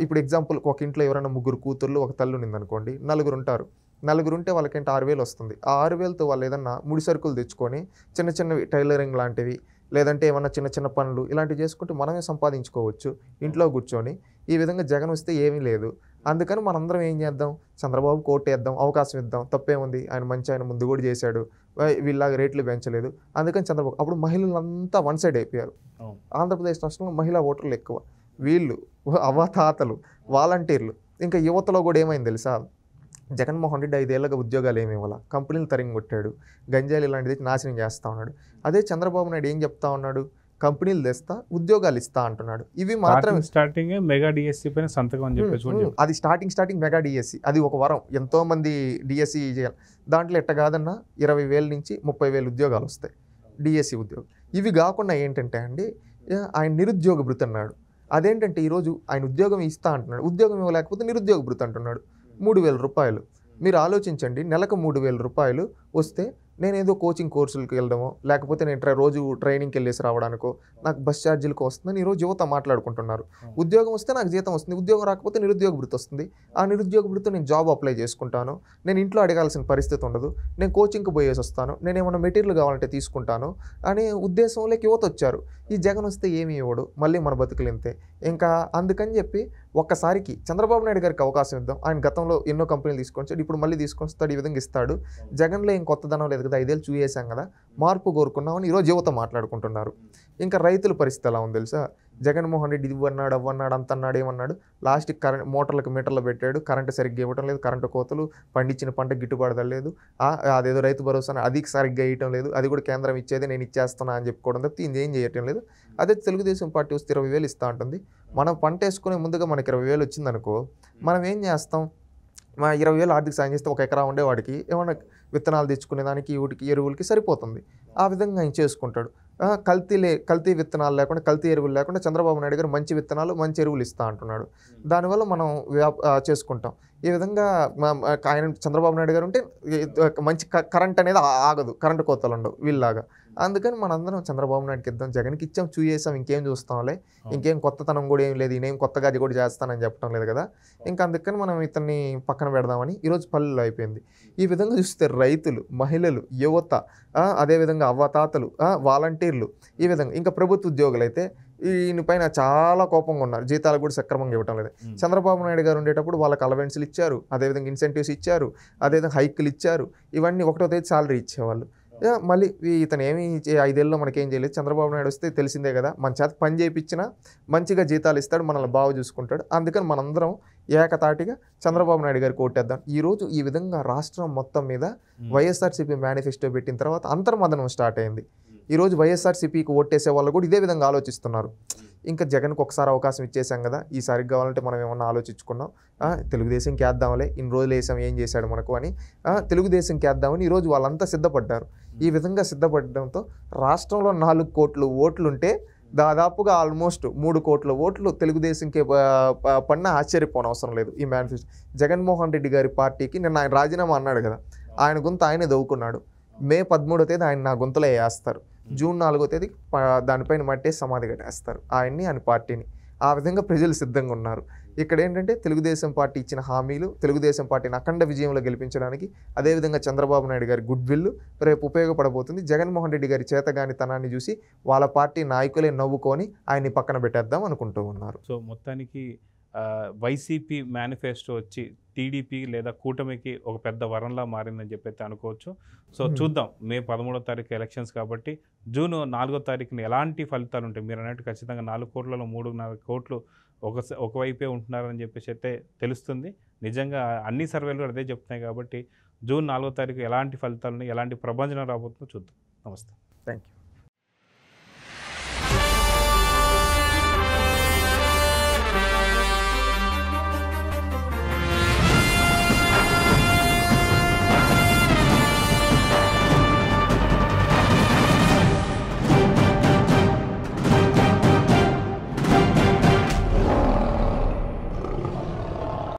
ఇప్పుడు ఎగ్జాంపుల్ ఒక ఇంట్లో ఎవరైనా 3 కూతుర్లు, ఒక తల్లి ఉందనుకోండి, 4 ఉంటారు. 4 ఉంటే వాళ్ళకంటే 6,000 వస్తుంది. ఆ 6,000తో వాళ్ళు ఏదన్నా ముడి సరుకులు తెచ్చుకొని చిన్నవి టైలరింగ్ లాంటివి, లేదంటే ఏమన్నా చిన్న పనులు ఇలాంటివి చేసుకుంటే మనమే సంపాదించుకోవచ్చు ఇంట్లో కూర్చొని. ఈ విధంగా జగన్ వస్తే ఏమీ లేదు. అందుకని మనందరం ఏం చేద్దాం? చంద్రబాబు కోటేద్దాం, అవకాశం ఇద్దాం, తప్పేముంది? ఆయన మంచి, ఆయన ముందు కూడా చేశాడు, వీళ్ళలాగా రేట్లు పెంచలేదు. అందుకని చంద్రబాబు అప్పుడు మహిళలంతా వన్ సైడ్ అయిపోయారు. ఆంధ్రప్రదేశ్ రాష్ట్రంలో మహిళా ఓటర్లు ఎక్కువ. వీళ్ళు అవ్వాతాతలు, వాలంటీర్లు, ఇంకా యువతలో కూడా ఏమైంది తెలుసా? జగన్మోహన్ రెడ్డి 5 ఏళ్ళగా ఉద్యోగాలు ఏమి ఇవ్వాల, కంపెనీలు తరిగి కొట్టాడు, గంజాయిలు ఇలాంటిది నాశనం చేస్తూ ఉన్నాడు. అదే చంద్రబాబు నాయుడు ఏం చెప్తా ఉన్నాడు? కంపెనీలు తెస్తా, ఉద్యోగాలు ఇస్తా అంటున్నాడు. ఇవి మాత్రం స్టార్టింగ్ మెగా డిఎస్సి పైన సంతకం అని చెప్పేసి అది స్టార్టింగ్ మెగా డిఎస్సి, అది ఒక వరం. ఎంతో మంది డిఎస్సి చేయాలి. దాంట్లో ఎట్ట కాదన్నా 20,000 నుంచి 30,000 ఉద్యోగాలు వస్తాయి, డిఎస్సి ఉద్యోగం. ఇవి కాకుండా ఏంటంటే అండి, ఆయన నిరుద్యోగ భృతి అన్నాడు. అదేంటంటే ఈరోజు ఆయన ఉద్యోగం ఇస్తా అంటున్నాడు, ఉద్యోగం ఇవ్వలేకపోతే నిరుద్యోగ భృతి అంటున్నాడు. 3,000 రూపాయలు. మీరు ఆలోచించండి, నెలకు 3,000 రూపాయలు వస్తే నేనేదో కోచింగ్ కోర్సులకు వెళ్ళడమో, లేకపోతే నేను రోజు ట్రైనింగ్కి వెళ్ళేసి రావడానికో, నాకు బస్ ఛార్జీలకు వస్తుందని ఈరోజు యువత మాట్లాడుకుంటున్నారు. ఉద్యోగం వస్తే నాకు జీతం వస్తుంది, ఉద్యోగం రాకపోతే నిరుద్యోగ భృతి వస్తుంది. ఆ నిరుద్యోగ భృతి నేను జాబ్ అప్లై చేసుకుంటాను, నేను ఇంట్లో అడగాల్సిన పరిస్థితి ఉండదు, నేను కోచింగ్కి పోయేసి వస్తాను, నేను ఏమైనా మెటీరియల్ కావాలంటే తీసుకుంటాను అనే ఉద్దేశంలోకి యువత వచ్చారు. ఈ జగన్ వస్తే ఏమి ఇవ్వడు, మళ్ళీ మన బతుకులు ఇంతే. ఇంకా అందుకని చెప్పి ఒక్కసారికి చంద్రబాబు నాయుడు గారికి అవకాశం ఇద్దాం. ఆయన గతంలో ఎన్నో కంపెనీలు తీసుకొచ్చాడు, ఇప్పుడు మళ్ళీ తీసుకొస్తాడు, ఈ విధంగా ఇస్తాడు. జగన్లో ఏం కొత్తదనం లేదు కదా, 5 ఏళ్ళు చూసేసాం కదా, మార్పు కోరుకున్నామని ఈరోజు యువత మాట్లాడుకుంటున్నారు. ఇంకా రైతుల పరిస్థితి ఎలా ఉంది తెలుసా? జగన్మోహన్ రెడ్డి ఇవ్వన్నాడు, అవ్వన్నాడు, అంతన్నాడు, ఏమన్నాడు, లాస్ట్కి మోటార్లకు మీటర్లు పెట్టాడు, కరెంటు సరిగ్గా ఇవ్వటం లేదు, కరెంటు కోతలు, పండించిన పంట గిట్టుబాటు లేదు, అదేదో రైతు భరోసా అది సరిగ్గా ఇవ్వటం లేదు, అది కూడా కేంద్రం ఇచ్చేది నేను ఇచ్చేస్తున్నా అని చెప్పుకోవడం తప్పితే ఇంకేం చేయటం లేదు. అదే తెలుగుదేశం పార్టీ వస్తే 20,000 ఇస్తా ఉంటుంది, మనం పంట వేసుకునే ముందుగా మనకి 20,000 వచ్చిందనుకో, మనం ఏం చేస్తాం, 20,000 ఆర్థిక సాయం చేస్తే ఒక ఎకరా ఉండేవాడికి ఏమన్నా విత్తనాలు తెచ్చుకునే దానికి, వీటికి ఎరువులకి సరిపోతుంది. ఆ విధంగా ఆయన చేసుకుంటాడు. కల్తీ విత్తనాలు లేకుండా, కల్తీ ఎరువులు లేకుండా చంద్రబాబు నాయుడు గారు మంచి విత్తనాలు, మంచి ఎరువులు ఇస్తా అంటున్నాడు. దానివల్ల మనం చేసుకుంటాం. ఈ విధంగా ఆయన చంద్రబాబు నాయుడు గారు ఉంటే మంచి కరెంట్ అనేది ఆగదు, కరెంటు కోతలు ఉండవు వీళ్ళలాగా. అందుకని మనందరం చంద్రబాబు నాయుడుకి ఇద్దాం, జగన్కి ఇచ్చాం, చూసేసాం, ఇంకేం చూస్తాంలే, ఇంకేం కొత్తతనం కూడా ఏం లేదు, ఈయనేం కొత్తగా అది కూడా చేస్తానని చెప్పడం లేదు కదా, ఇంకా అందుకని మనం ఇతన్ని పక్కన పెడదామని ఈరోజు పల్లెలో అయిపోయింది. ఈ విధంగా చూస్తే రైతులు, మహిళలు, యువత, అదేవిధంగా అవ్వతాతలు, వాలంటీర్లు, ఈ విధంగా ఇంకా ప్రభుత్వ ఉద్యోగులు అయితే ఈయన పైన చాలా కోపంగా ఉన్నారు. జీతాలు కూడా సక్రమంగా ఇవ్వటం లేదు. చంద్రబాబు నాయుడు గారు ఉండేటప్పుడు వాళ్ళకి అలవెన్స్లు ఇచ్చారు, అదేవిధంగా ఇన్సెంటివ్స్ ఇచ్చారు, అదేవిధంగా హైక్లు ఇచ్చారు, ఇవన్నీ 1వ తేదీ సాలరీ ఇచ్చేవాళ్ళు. మళ్ళీ ఇతను ఏమి 5 ఏళ్ళలో మనకేం చేయలేదు. చంద్రబాబు నాయుడు వస్తే తెలిసిందే కదా, మన చేత పని చేయించినా మంచిగా జీతాలు ఇస్తాడు, మనల్ని బాగా చూసుకుంటాడు. అందుకని మనందరం ఏకతాటిగా చంద్రబాబు నాయుడు గారికి ఓటేద్దాం. ఈరోజు ఈ విధంగా రాష్ట్రం మొత్తం మీద వైఎస్ఆర్సీపీ మేనిఫెస్టో పెట్టిన తర్వాత అంతర్మదనం స్టార్ట్ అయింది. ఈరోజు వైఎస్ఆర్సీపీకి ఓటేసే వాళ్ళు కూడా ఇదే విధంగా ఆలోచిస్తున్నారు. ఇంకా జగన్కి ఒకసారి అవకాశం ఇచ్చేసాం కదా, ఈసారి కావాలంటే మనం ఏమన్నా ఆలోచించుకున్నాం, తెలుగుదేశంకి వేద్దాంలే, ఇన్ని రోజులు వేసాం, ఏం చేశాడు మనకు అని, తెలుగుదేశంకి వేద్దామని ఈరోజు వాళ్ళంతా సిద్ధపడ్డారు. ఈ విధంగా సిద్ధపడడంతో రాష్ట్రంలో 4 కోట్ల ఓట్లుంటే దాదాపుగా ఆల్మోస్ట్ 3 కోట్ల ఓట్లు తెలుగుదేశంకి పడినా ఆశ్చర్యపోనవసరం లేదు. ఈ మేనిఫెస్టో జగన్మోహన్ రెడ్డి గారి పార్టీకి నిన్న ఆయన రాజీనామా అన్నాడు కదా, ఆయన గొంతు ఆయనే దవ్వుకున్నాడు. మే 13వ తేదీ ఆయన నా గొంతులో వేస్తారు, జూన్ 4వ తేదీ దానిపైన మట్టే సమాధి కట్టేస్తారు ఆయన్ని, ఆయన పార్టీని. ఆ విధంగా ప్రజలు సిద్ధంగా ఉన్నారు. ఇక్కడ ఏంటంటే తెలుగుదేశం పార్టీ ఇచ్చిన హామీలు, తెలుగుదేశం పార్టీని అఖండ విజయంలో గెలిపించడానికి, అదేవిధంగా చంద్రబాబు నాయుడు గారి గుడ్ విల్ రేపు ఉపయోగపడబోతుంది. జగన్మోహన్ రెడ్డి గారి చేతగానితనాన్ని చూసి వాళ్ళ పార్టీ నాయకులే నవ్వుకొని ఆయన్ని పక్కన పెట్టేద్దాం అనుకుంటూ ఉన్నారు. సో మొత్తానికి వైసీపీ మేనిఫెస్టో వచ్చి టీడీపీ లేదా కూటమికి ఒక పెద్ద వరంలా మారిందని చెప్పి అనుకోవచ్చు. సో చూద్దాం, మే 13వ తారీఖు ఎలక్షన్స్ కాబట్టి జూన్ 4వ తారీఖున ఎలాంటి ఫలితాలు ఉంటాయి. మీరు అన్నట్టు ఖచ్చితంగా 4 కోట్లలో 3.5 కోట్లు ఒకవైపే ఉంటున్నారని చెప్పేసి అయితే తెలుస్తుంది. నిజంగా అన్ని సర్వేలు అదే చెప్తున్నాయి కాబట్టి జూన్ 4వ తారీఖు ఎలాంటి ఫలితాలను, ఎలాంటి ప్రభంజనం రాబోతుందో చూద్దాం. నమస్తే. Thank you.